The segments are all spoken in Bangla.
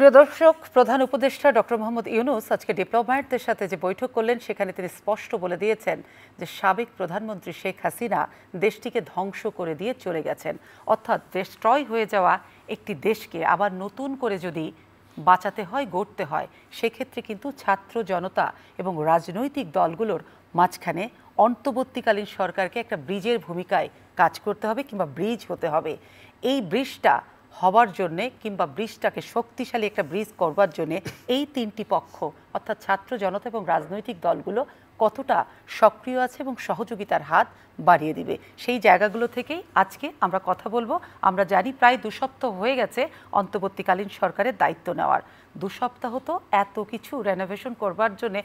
প্রিয় দর্শক, প্রধান উপদেষ্টা ডক্টর মোহাম্মদ ইউনূস আজকে ডিপ্লোম্যাটদের সাথে যে বৈঠক করলেন সেখানে তিনি স্পষ্ট বলে দিয়েছেন যে সাবেক প্রধানমন্ত্রী শেখ হাসিনা দেশটিকে ধ্বংস করে দিয়ে চলে গেছেন। অর্থাৎ ডিস্ট্রয় হয়ে যাওয়া একটি দেশকে আবার নতুন করে যদি বাঁচাতে হয়, গড়তে হয়, সেক্ষেত্রে কিন্তু ছাত্র জনতা এবং রাজনৈতিক দলগুলোর মাঝখানে অন্তর্বর্তীকালীন সরকারকে একটা ব্রিজের ভূমিকায় কাজ করতে হবে কিংবা ব্রিজ হতে হবে। এই ব্রিজটা হবার জন্যে কিংবা ব্রিজটাকে শক্তিশালী একটা ব্রিজ করবার জন্যে এই তিনটি পক্ষ অর্থাৎ ছাত্র জনতা এবং রাজনৈতিক দলগুলো কতটা সক্রিয় আছে এবং সহযোগিতার হাত বাড়িয়ে দিবে, সেই জায়গাগুলো থেকেই আজকে আমরা কথা বলবো। আমরা জানি প্রায় 2 সপ্তাহ হয়ে গেছে অন্তর্বর্তীকালীন সরকারের দায়িত্ব নেওয়ার। 2 সপ্তাহ তো এত কিছু রেনোভেশন করবার জন্যে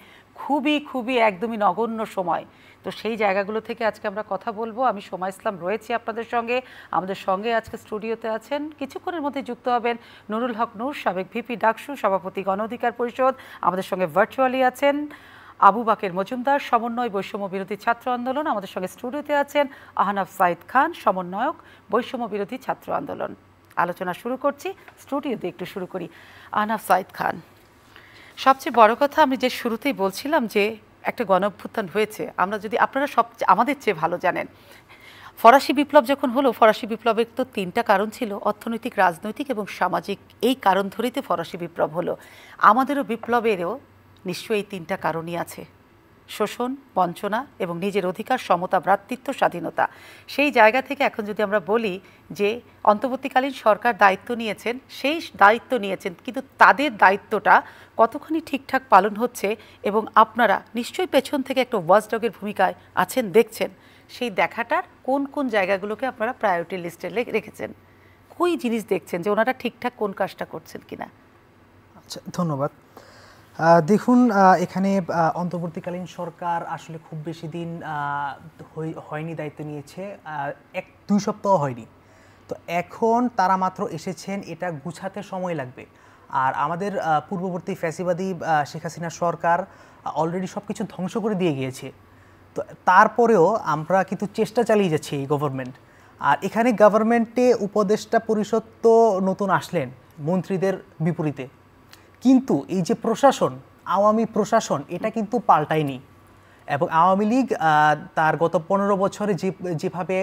খুবই একদমই নগণ্য সময়। তো সেই জায়গাগুলো থেকে আজকে আমরা কথা বলবো। আমি সোমা ইসলাম রয়েছি আপনাদের সঙ্গে। আমাদের সঙ্গে আজকে স্টুডিওতে আছেন, কিছুক্ষণের মধ্যে যুক্ত হবেন নুরুল হক নূর, সাবেক ভিপি ডাকসু, সভাপতি গণ অধিকার পরিষদ। আমাদের সঙ্গে ভার্চুয়ালি আছেন আবু বাকের মজুমদার, সমন্বয় বৈষম্য বিরোধী ছাত্র আন্দোলন। আমাদের সঙ্গে স্টুডিওতে আছেন আহনাফ সাইদ খান, সমন্বয়ক বৈষম্য বিরোধী ছাত্র আন্দোলন। আলোচনা শুরু করছি, স্টুডিওতে একটু শুরু করি। আহনাফ সাইদ খান, সবচেয়ে বড় কথা আমি যে শুরুতেই বলছিলাম যে একটা গণঅভ্যুত্থান হয়েছে, আমরা যদি আপনারা আমাদের চেয়ে ভালো জানেন, ফরাসি বিপ্লব যখন হলো, ফরাসি বিপ্লবের তো 3টা কারণ ছিল, অর্থনৈতিক, রাজনৈতিক এবং সামাজিক। এই কারণ ধরেই তো ফরাসি বিপ্লব হলো। আমাদেরও বিপ্লবেরও নিশ্চয়ই এই 3টা কারণই আছে: শোষণ, বঞ্চনা এবং নিজের অধিকার, সমতা, ভ্রাতৃত্ব, স্বাধীনতা। সেই জায়গা থেকে এখন যদি আমরা বলি যে অন্তর্বর্তীকালীন সরকার দায়িত্ব নিয়েছেন, সেই দায়িত্ব নিয়েছেন, কিন্তু তাদের দায়িত্বটা কতখানি ঠিকঠাক পালন হচ্ছে, এবং আপনারা নিশ্চয়ই পেছন থেকে একটা ওয়াচডগের ভূমিকায় আছেন, দেখছেন, সেই দেখাটার কোন কোন জায়গাগুলোকে আপনারা প্রায়োরিটি লিস্টে রেখেছেন? কই জিনিস দেখছেন যে ওনারা ঠিকঠাক কোন কাজটা করছেন কিনা? আচ্ছা, ধন্যবাদ। দেখুন, এখানে অন্তর্বর্তীকালীন সরকার আসলে খুব বেশি দিন হয়নি, দায়িত্ব নিয়েছে, 1-2 সপ্তাহ হয়নি। তো এখন তারা মাত্র এসেছেন, এটা গুছাতে সময় লাগবে। আর আমাদের পূর্ববর্তী ফ্যাসিবাদী শেখ হাসিনা সরকার অলরেডি সব কিছু ধ্বংস করে দিয়ে গিয়েছে। তো তারপরেও আমরা কিন্তু চেষ্টা চালিয়ে যাচ্ছি এই গভর্নমেন্ট। আর এখানে গভর্নমেন্টে উপদেষ্টা পরিষদ তো নতুন আসলেন মন্ত্রীদের বিপরীতে, কিন্তু এই যে প্রশাসন, আওয়ামী প্রশাসন, এটা কিন্তু পাল্টায়নি। এবং আওয়ামী লীগ তার গত 15 বছরে যেভাবে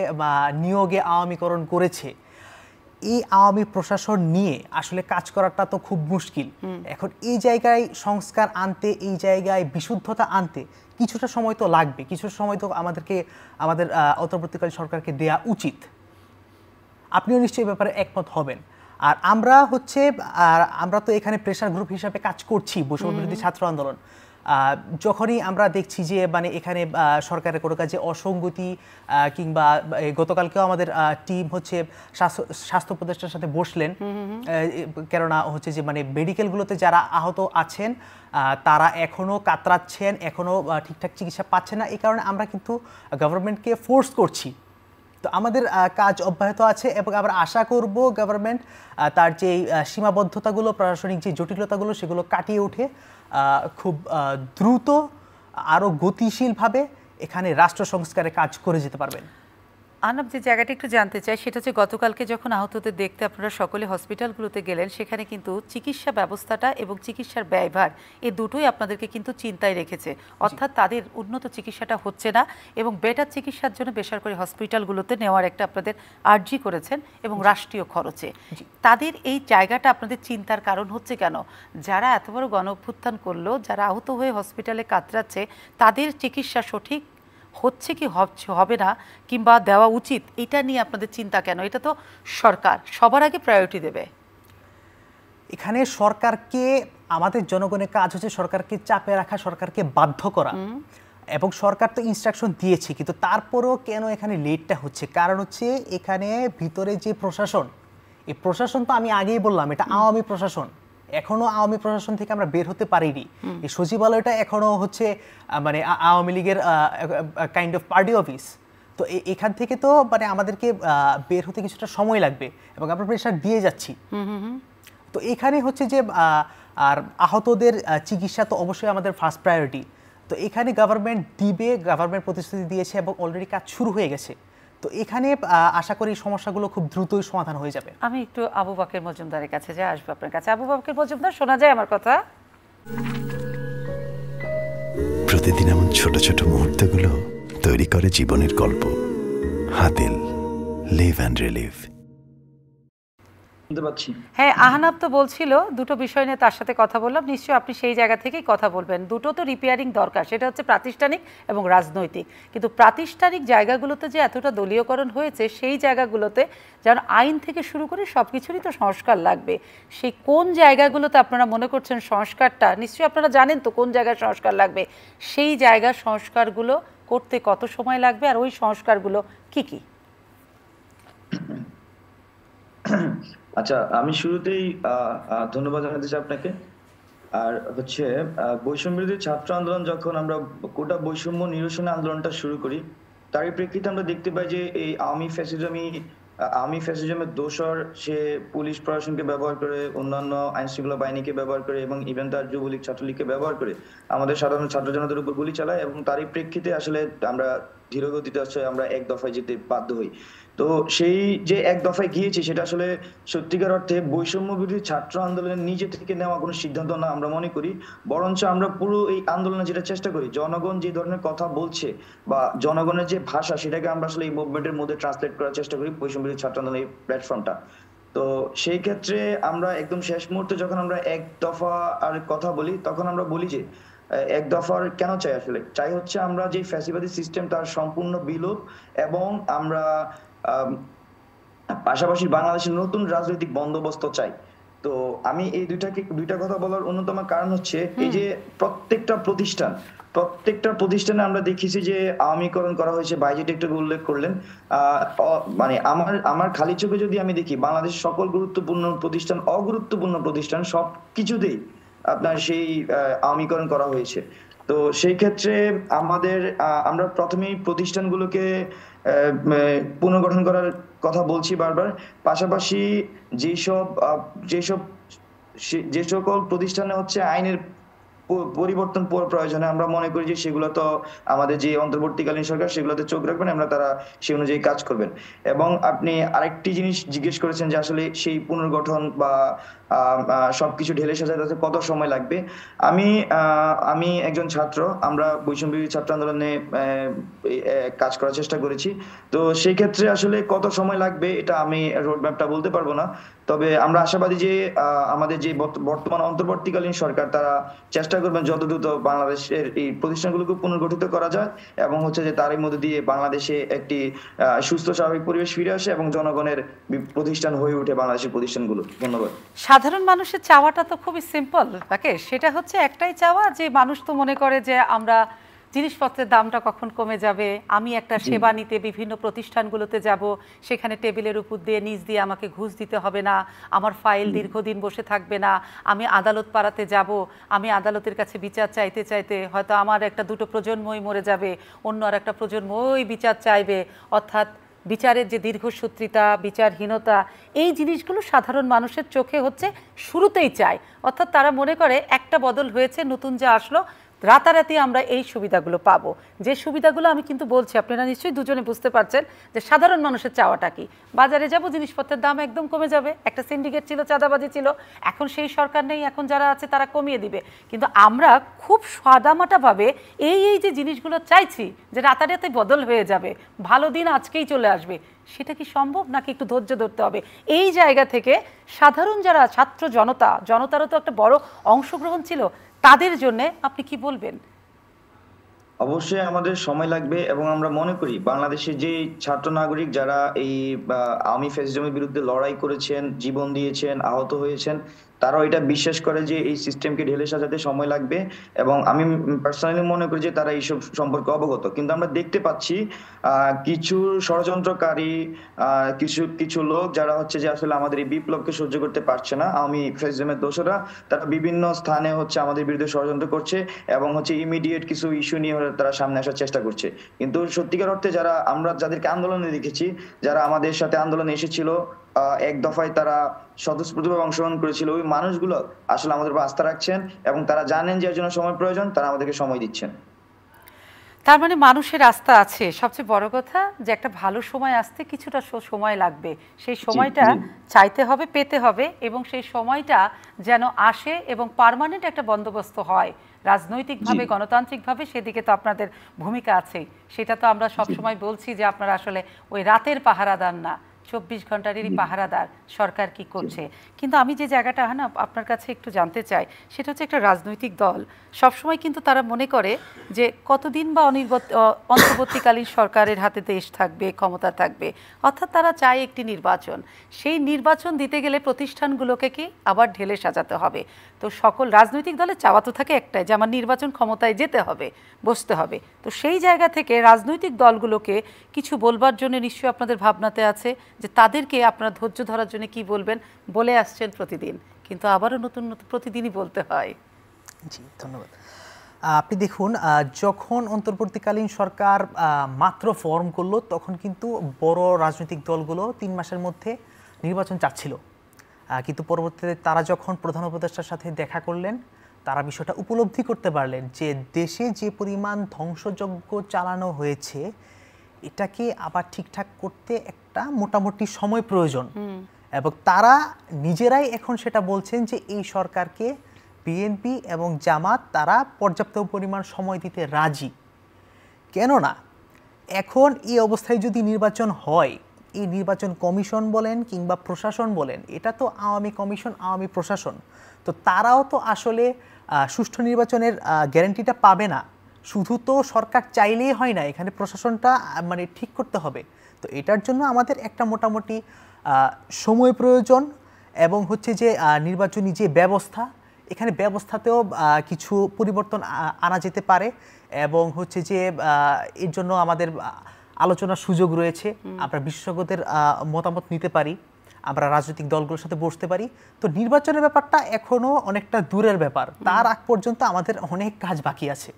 নিয়োগে আওয়ামীকরণ করেছে, এই আওয়ামী প্রশাসন নিয়ে আসলে কাজ করাটা তো খুব মুশকিল। এখন এই জায়গায় সংস্কার আনতে, এই জায়গায় বিশুদ্ধতা আনতে কিছুটা সময় তো লাগবে, কিছুটা সময় তো আমাদের অন্তর্বর্তীকালীন সরকারকে দেয়া উচিত। আপনিও নিশ্চয়ই ব্যাপারে একমত হবেন। আর আমরা তো এখানে প্রেশার গ্রুপ হিসাবে কাজ করছি, বৈষম্য বিরোধী ছাত্র আন্দোলন। যখনই আমরা দেখছি যে এখানে সরকারের কোনো কাজে অসঙ্গতি, কিংবা গতকালকেও আমাদের টিম স্বাস্থ্য উপদেষ্টার সাথে বসলেন, কেননা যে মেডিকেলগুলোতে যারা আহত আছেন তারা এখনও কাতরাচ্ছেন, এখনও ঠিকঠাক চিকিৎসা পাচ্ছেন না। এই কারণে আমরা কিন্তু গভর্নমেন্টকে ফোর্স করছি। তো আমাদের কাজ অব্যাহত আছে এবং আমরা আশা করব গভর্নমেন্ট তার যে সীমাবদ্ধতাগুলো, প্রশাসনিক যে জটিলতাগুলো, সেগুলো কাটিয়ে উঠে খুব দ্রুত, আরও গতিশীলভাবে এখানে রাষ্ট্র সংস্কারে কাজ করে যেতে পারবেন। আনাব, যে জায়গাটা একটু জানতে চাই সেটা হচ্ছে, গতকালকে যখন আহতদের দেখতে আপনারা সকলে হসপিটালগুলোতে গেলেন, সেখানে কিন্তু চিকিৎসা ব্যবস্থাটা এবং চিকিৎসার ব্যয়ভার, এই দুটোই আপনাদেরকে কিন্তু চিন্তায় রেখেছে। অর্থাৎ তাদের উন্নত চিকিৎসাটা হচ্ছে না এবং বেটার চিকিৎসার জন্য বেসরকারি হসপিটালগুলোতে নেওয়ার একটা আপনাদের আর্জি করেছেন, এবং রাষ্ট্রীয় খরচে। তাদের এই জায়গাটা আপনাদের চিন্তার কারণ হচ্ছে কেন? যারা এত বড় গণঅভ্যুত্থান করলো, যারা আহত হয়ে হসপিটালে কাতরাচ্ছে, তাদের চিকিৎসা সঠিক হচ্ছে কি হবে না, কিংবা দেওয়া উচিত, এটা নিয়ে আপনাদের চিন্তা কেন? এটা তো সরকার সবার আগে প্রায়োরিটি দেবে। এখানে সরকারকে, আমাদের জনগণের কাজ হচ্ছে সরকারকে চাপে রাখা, সরকারকে বাধ্য করা। এবং সরকার তো ইনস্ট্রাকশন দিয়েছে, কিন্তু তারপরেও কেন এখানে লেটটা হচ্ছে? কারণ হচ্ছে এখানে ভিতরে যে প্রশাসন, এই প্রশাসন তো আমি আগেই বললাম এটা আওয়ামী প্রশাসন। এখনো আওয়ামী প্রশাসন থেকে আমরা বের হতে পারিনি। এই সচিবালয়টা এখনো আওয়ামী লীগের কাইন্ড অফ পার্টি অফিস। তো এখান থেকে তো আমাদেরকে বের হতে কিছুটা সময় লাগবে এবং আমরা প্রেশার দিয়ে যাচ্ছি। তো এখানে যে আর আহতদের চিকিৎসা তো অবশ্যই আমাদের ফার্স্ট প্রায়োরিটি। তো এখানে গভর্নমেন্ট দিবে, গভর্নমেন্ট প্রতিশ্রুতি দিয়েছে এবং অলরেডি কাজ শুরু হয়ে গেছে। তো এখানে আশা করি সমস্যাগুলো খুব দ্রুতই সমাধান হয়ে যাবে। আমি একটু আবু বকর মজুমদারের কাছে যাই, আসবো আপনার কাছে। আবু বকর মজুমদার, শোনা যায় আমার কথা? প্রতিদিন এমন ছোট ছোট মুহূর্তগুলো তৈরি করে জীবনের গল্প। Hatil, live and relive. হ্যাঁ, আহনাব তো বলছিল দুটো বিষয় নিয়ে তার সাথে কথা বললাম, নিশ্চয়ই আপনি সেই জায়গা থেকেই কথা বলবেন। দুটো তো রিপেয়ারিং দরকার, সেটা হচ্ছে প্রাতিষ্ঠানিক এবং রাজনৈতিক। কিন্তু প্রাতিষ্ঠানিক জায়গাগুলোতে যে এতটা দলীয়করণ হয়েছে, সেই জায়গাগুলোতে যেন আইন থেকে শুরু করে সব কিছুরই তো সংস্কার লাগবে। সেই কোন জায়গাগুলোতে আপনারা মনে করছেন সংস্কারটা, নিশ্চয়ই আপনারা জানেন তো কোন জায়গায় সংস্কার লাগবে, সেই জায়গার সংস্কারগুলো করতে কত সময় লাগবে, আর ওই সংস্কারগুলো কি কি? আচ্ছা, আমি শুরুতেই ধন্যবাদ জানাতে চাই আপনাকে। আর হচ্ছে বৈষম্য বিরোধী ছাত্র আন্দোলন, যখন আমরা কোটা বৈষম্য নিরসন আন্দোলনটা শুরু করি, তারই প্রেক্ষিতে আমরা দেখতে পাই যে এই আওয়ামী ফ্যাসিজমের দোসর সে পুলিশ প্রশাসনকে ব্যবহার করে, অন্যান্য আইন শৃঙ্খলা বাহিনীকে ব্যবহার করে এবং ইভেন তার যুবলীগ ছাত্রলীগকে ব্যবহার করে আমাদের সাধারণ ছাত্র জনতার উপর গুলি চালায়। এবং তারই প্রেক্ষিতে আসলে আমরা ধীরগতিতে আমরা এক দফায় যেতে বাধ্য হই। তো সেই যে এক দফায় গিয়েছি, সেটা আসলে সত্যিকার অর্থে বৈষম্য বিরোধী ছাত্র আন্দোলনের নিজে থেকে নেওয়া কোনো সিদ্ধান্ত না আমরা মনে করি, বরঞ্চ আমরা পুরো এই আন্দোলনে যেটা চেষ্টা করি, জনগণ যে ধরনের কথা বলছে বা জনগণের যে ভাষা, সেটাকে আমরা আসলে এই মুভমেন্টের মধ্যে ট্রান্সলেট করার চেষ্টা করি, বৈষম্য বিরোধী ছাত্র আন্দোলনের এই প্ল্যাটফর্মটা। তো সেই ক্ষেত্রে আমরা একদম শেষ মুহূর্তে যখন আমরা এক দফা আর কথা বলি, তখন আমরা বলি যে এক দফার কেন চাই, আসলে চাই হচ্ছে আমরা যে ফ্যাসিবাদী সিস্টেম তার সম্পূর্ণ বিলোপ, এবং আমরা পাশাপাশি বাংলাদেশের নতুন রাজনৈতিক বন্দোবস্ত চাই। তো আমি এই দুইটা কথা বলার অন্যতম কারণ হচ্ছে এই যে প্রত্যেকটা প্রতিষ্ঠানে আমরা দেখেছি যে আওয়ামীকরণ করা হয়েছে। বাইজেট একটু উল্লেখ করলেন, মানে আমার খালি চোখে যদি আমি দেখি, বাংলাদেশের সকল গুরুত্বপূর্ণ প্রতিষ্ঠান, অগুরুত্বপূর্ণ প্রতিষ্ঠান, সবকিছুতেই আপনার সেই আওয়ামীকরণ করা হয়েছে। তো সেই ক্ষেত্রে আমরা প্রথমেই প্রতিষ্ঠানগুলোকে পুনর্গঠন করার কথা বলছি বারবার। পাশাপাশি যে সকল প্রতিষ্ঠানে হচ্ছে আইনের পরিবর্তন প্রয়োজনে, আমরা মনে করি যে সেগুলো তো আমাদের যে অন্তর্বর্তীকালীন সরকার সেগুলোতে চোখ রাখবেন, আমরা তারা সেই অনুযায়ী কাজ করবেন। এবং আপনি আরেকটি জিনিস জিজ্ঞেস করেছেন যে আসলে সেই পুনর্গঠন বা সবকিছু ঢেলে সাজাতে কত সময় লাগবে। আমি একজন ছাত্র, আমরা বৈষম্য বিরোধী ছাত্র আন্দোলনে কাজ করার চেষ্টা করেছি। তো সেই ক্ষেত্রে আসলে কত সময় লাগবে এটা আমি রোডম্যাপটা বলতে পারবো না, তবে আমরা আশাবাদী যে আমাদের যে বর্তমান অন্তর্বর্তীকালীন সরকার, তারা চেষ্টা করবেন যত দ্রুত বাংলাদেশের এই প্রতিষ্ঠানগুলোকে পুনর্গঠিত করা যায়, এবং হচ্ছে যে তারই মধ্যে দিয়ে বাংলাদেশে একটি সুস্থ স্বাভাবিক পরিবেশ ফিরে আসে এবং জনগণের প্রতিষ্ঠান হয়ে ওঠে বাংলাদেশের প্রতিষ্ঠানগুলো। ধন্যবাদ। সাধারণ মানুষের চাওয়াটা তো খুবই সিম্পল, তাকে সেটা হচ্ছে একটাই চাওয়া, যে মানুষ তো মনে করে যে আমরা জিনিসপত্রের দামটা কখন কমে যাবে, আমি একটা সেবা নিতে বিভিন্ন প্রতিষ্ঠানগুলোতে যাব, সেখানে টেবিলের উপর দিয়ে নিচ দিয়ে আমাকে ঘুষ দিতে হবে না, আমার ফাইল দীর্ঘদিন বসে থাকবে না, আমি আদালত পাড়াতে যাব, আমি আদালতের কাছে বিচার চাইতে চাইতে হয়তো আমার একটা দুটো প্রজন্মই মরে যাবে, অন্য আর একটা প্রজন্মই বিচার চাইবে। অর্থাৎ বিচারের যে দীর্ঘসূত্রিতা, বিচারহীনতা, এই জিনিসগুলো সাধারণ মানুষের চোখে হচ্ছে শুরুতেই চায়। অর্থাৎ তারা মনে করে একটা বদল হয়েছে, নতুন যা আসলো, রাতারাতি আমরা এই সুবিধাগুলো পাবো। যে সুবিধাগুলো আমি কিন্তু বলছি, আপনারা নিশ্চয়ই দুজনে বুঝতে পারছেন যে সাধারণ মানুষের চাওয়াটা কি। বাজারে যাব, জিনিসপত্রের দাম একদম কমে যাবে। একটা সিন্ডিকেট ছিল, চাঁদাবাজি ছিল, এখন সেই সরকার নেই, এখন যারা আছে তারা কমিয়ে দিবে। কিন্তু আমরা খুব সাদামাটাভাবে এই যে জিনিসগুলো চাইছি যে রাতারাতি বদল হয়ে যাবে, ভালো দিন আজকেই চলে আসবে, সেটা কি সম্ভব, নাকি একটু ধৈর্য ধরতে হবে? এই জায়গা থেকে সাধারণ যারা ছাত্র জনতারও তো একটা বড় অংশগ্রহণ ছিল, তাদের জন্য আপনি কি বলবেন? অবশ্যই আমাদের সময় লাগবে, এবং আমরা মনে করি বাংলাদেশের যে ছাত্র নাগরিক যারা এই আওয়ামী ফ্যাসিজমের বিরুদ্ধে লড়াই করেছেন, জীবন দিয়েছেন, আহত হয়েছেন, তারাও এটা বিশ্বাস করে যে এই সিস্টেমকে ঢেলে সাজাতে সময় লাগবে, এবং আমি পার্সোনালি মনে করি যে তারা এইসব সম্পর্কে অবগত। কিন্তু আমরা দেখতে পাচ্ছি কিছু ষড়যন্ত্রকারী, কিছু লোক যারা হচ্ছে যে আসলে আমাদের এই বিপ্লবকে সহ্য করতে পারছে না, আওয়ামী ফ্যাসিজমের দোষরা, তারা বিভিন্ন স্থানে হচ্ছে আমাদের বিরুদ্ধে ষড়যন্ত্র করছে এবং হচ্ছে ইমিডিয়েট কিছু ইস্যু নিয়ে তারা সামনে আসার চেষ্টা করছে। কিন্তু সত্যিকার অর্থে আমরা যাদেরকে আন্দোলনে দেখেছি, যারা আমাদের সাথে আন্দোলনে এসেছিল, এক দফায় তারা স্বতঃস্ফূর্তভাবে অংশগ্রহণ করেছিল, ওই মানুষগুলো আসলে আমাদের উপর আস্থা রাখছেন এবং তারা জানেন যে এর জন্য সময় প্রয়োজন, তারা আমাদেরকে সময় দিচ্ছেন। তার মানে মানুষের আস্থা আছে, সবচেয়ে বড় কথা যে একটা ভালো সময় আসতে কিছুটা সময় লাগবে, সেই সময়টা চাইতে হবে, পেতে হবে, এবং সেই সময়টা যেন আসে এবং পার্মানেন্ট একটা বন্দোবস্ত হয় রাজনৈতিকভাবে, গণতান্ত্রিকভাবে, সেদিকে তো আপনাদের ভূমিকা আছেই। সেটা তো আমরা সবসময় বলছি যে আপনারা আসলে ওই রাতের পাহারাদার না, 24 ঘন্টারেরই পাহারাদার সরকার কি করছে। কিন্তু আমি যে জায়গাটা না আপনার কাছে একটু জানতে চাই, সেটা হচ্ছে একটা রাজনৈতিক দল সবসময় কিন্তু তারা মনে করে যে কতদিন বা অন্তর্বর্তীকালীন সরকারের হাতে দেশ থাকবে, ক্ষমতা থাকবে, অর্থাৎ তারা চায় একটি নির্বাচন। সেই নির্বাচন দিতে গেলে প্রতিষ্ঠানগুলোকে কি আবার ঢেলে সাজাতে হবে। তো সকল রাজনৈতিক দলের চাওয়া তো থাকে একটাই, যে আমার নির্বাচন ক্ষমতায় যেতে হবে, বসতে হবে। তো সেই জায়গা থেকে রাজনৈতিক দলগুলোকে কিছু বলবার জন্য নিশ্চয়ই আপনাদের ভাবনাতে আছে যে তাদেরকে আপনারা ধৈর্য ধরার জন্য কি বলবেন, বলে আসছেন প্রতিদিন, কিন্তু আবারও নতুন নতুন প্রতিদিনই বলতে হয়। জি, ধন্যবাদ। আপনি দেখুন, যখন অন্তর্বর্তীকালীন সরকার মাত্র ফর্ম করলো, তখন কিন্তু বড় রাজনৈতিক দলগুলো 3 মাসের মধ্যে নির্বাচন চাচ্ছিল, কিন্তু পরবর্তীতে তারা যখন প্রধান উপদেষ্টার সাথে দেখা করলেন, তারা বিষয়টা উপলব্ধি করতে পারলেন যে দেশে যে পরিমাণ ধ্বংসযজ্ঞ চালানো হয়েছে, এটাকে আবার ঠিকঠাক করতে একটা মোটামুটি সময় প্রয়োজন। এবং তারা নিজেরাই এখন সেটা বলছেন যে এই সরকারকে বিএনপি এবং জামাত তারা পর্যাপ্ত পরিমাণ সময় দিতে রাজি। কেননা এখন এই অবস্থায় যদি নির্বাচন হয়, এই নির্বাচন কমিশন বলেন কিংবা প্রশাসন বলেন, এটা তো আওয়ামী কমিশন, আওয়ামী প্রশাসন, তো তারাও তো আসলে সুষ্ঠু নির্বাচনের গ্যারান্টিটা পাবে না। শুধু তো সরকার চাইলেই হয় না, এখানে প্রশাসনটা মানে ঠিক করতে হবে। তো এটার জন্য আমাদের একটা মোটামুটি সময় প্রয়োজন, এবং হচ্ছে যে নির্বাচনী যে ব্যবস্থা, এখানে ব্যবস্থাতেও কিছু পরিবর্তন আনা যেতে পারে, এবং হচ্ছে যে এর জন্য আমাদের আলোচনার সুযোগ রয়েছে। আমরা বিশেষজ্ঞদের মতামত নিতে পারি, আমরা রাজনৈতিক দলগুলোর সাথে বসতে পারি। তো নির্বাচনের ব্যাপারটা এখনো অনেকটা দূরের ব্যাপার, তার আগ পর্যন্ত আমাদের অনেক কাজ বাকি আছে।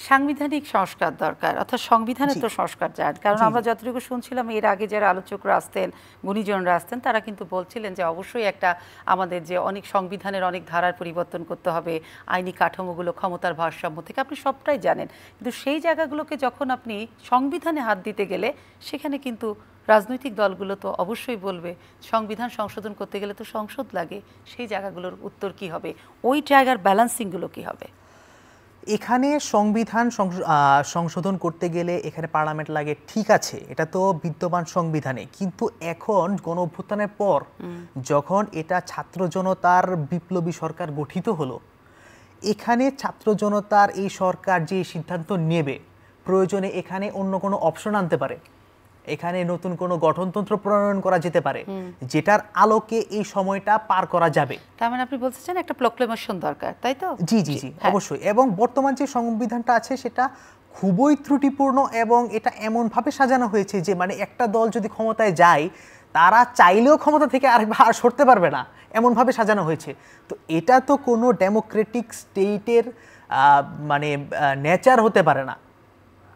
সাংবিধানিক সংস্কার দরকার, অর্থাৎ সংবিধানে তো সংস্কার চায়, কারণ আমরা যতটুকু শুনছিলাম এর আগে যারা আলোচকরা আসতেন, গুণীজনরা আসতেন, তারা কিন্তু বলছিলেন যে অবশ্যই একটা আমাদের যে অনেক সংবিধানের অনেক ধারার পরিবর্তন করতে হবে, আইনি কাঠামোগুলো, ক্ষমতার ভারসাম্য থেকে, আপনি সবটাই জানেন। কিন্তু সেই জায়গাগুলোকে যখন আপনি সংবিধানে হাত দিতে গেলে, সেখানে কিন্তু রাজনৈতিক দলগুলো তো অবশ্যই বলবে সংবিধান সংশোধন করতে গেলে তো সংসদ লাগে, সেই জায়গাগুলোর উত্তর কি হবে, ওই জায়গার ব্যালেন্সিংগুলো কি হবে? এখানে সংবিধান সংশোধন করতে গেলে এখানে পার্লামেন্ট লাগে, ঠিক আছে, এটা তো বিদ্যমান সংবিধানে। কিন্তু এখন গণ অভ্যুত্থানের পর যখন এটা ছাত্র জনতার বিপ্লবী সরকার গঠিত হলো, এখানে ছাত্র জনতার এই সরকার যে সিদ্ধান্ত নেবে, প্রয়োজনে এখানে অন্য কোনো অপশন আনতে পারে, এখানে নতুন কোনো গঠনতন্ত্র প্রণয়ন করা যেতে পারে, যেটার আলোকে এই সময়টা পার করা যাবে। তার মানে আপনি বলতে চান একটা প্রোক্লেমেশন দরকার, তাই তো? জি জি জি, অবশ্যই। এবং বর্তমান যে সংবিধানটা আছে সেটা খুবই ত্রুটিপূর্ণ, এবং এটা এমনভাবে সাজানো হয়েছে যে মানে একটা দল যদি ক্ষমতায় যায়, তারা চাইলেও ক্ষমতা থেকে আর সরতে পারবে না, এমনভাবে সাজানো হয়েছে। তো এটা তো কোনো ডেমোক্রেটিক স্টেটের মানে নেচার হতে পারে না।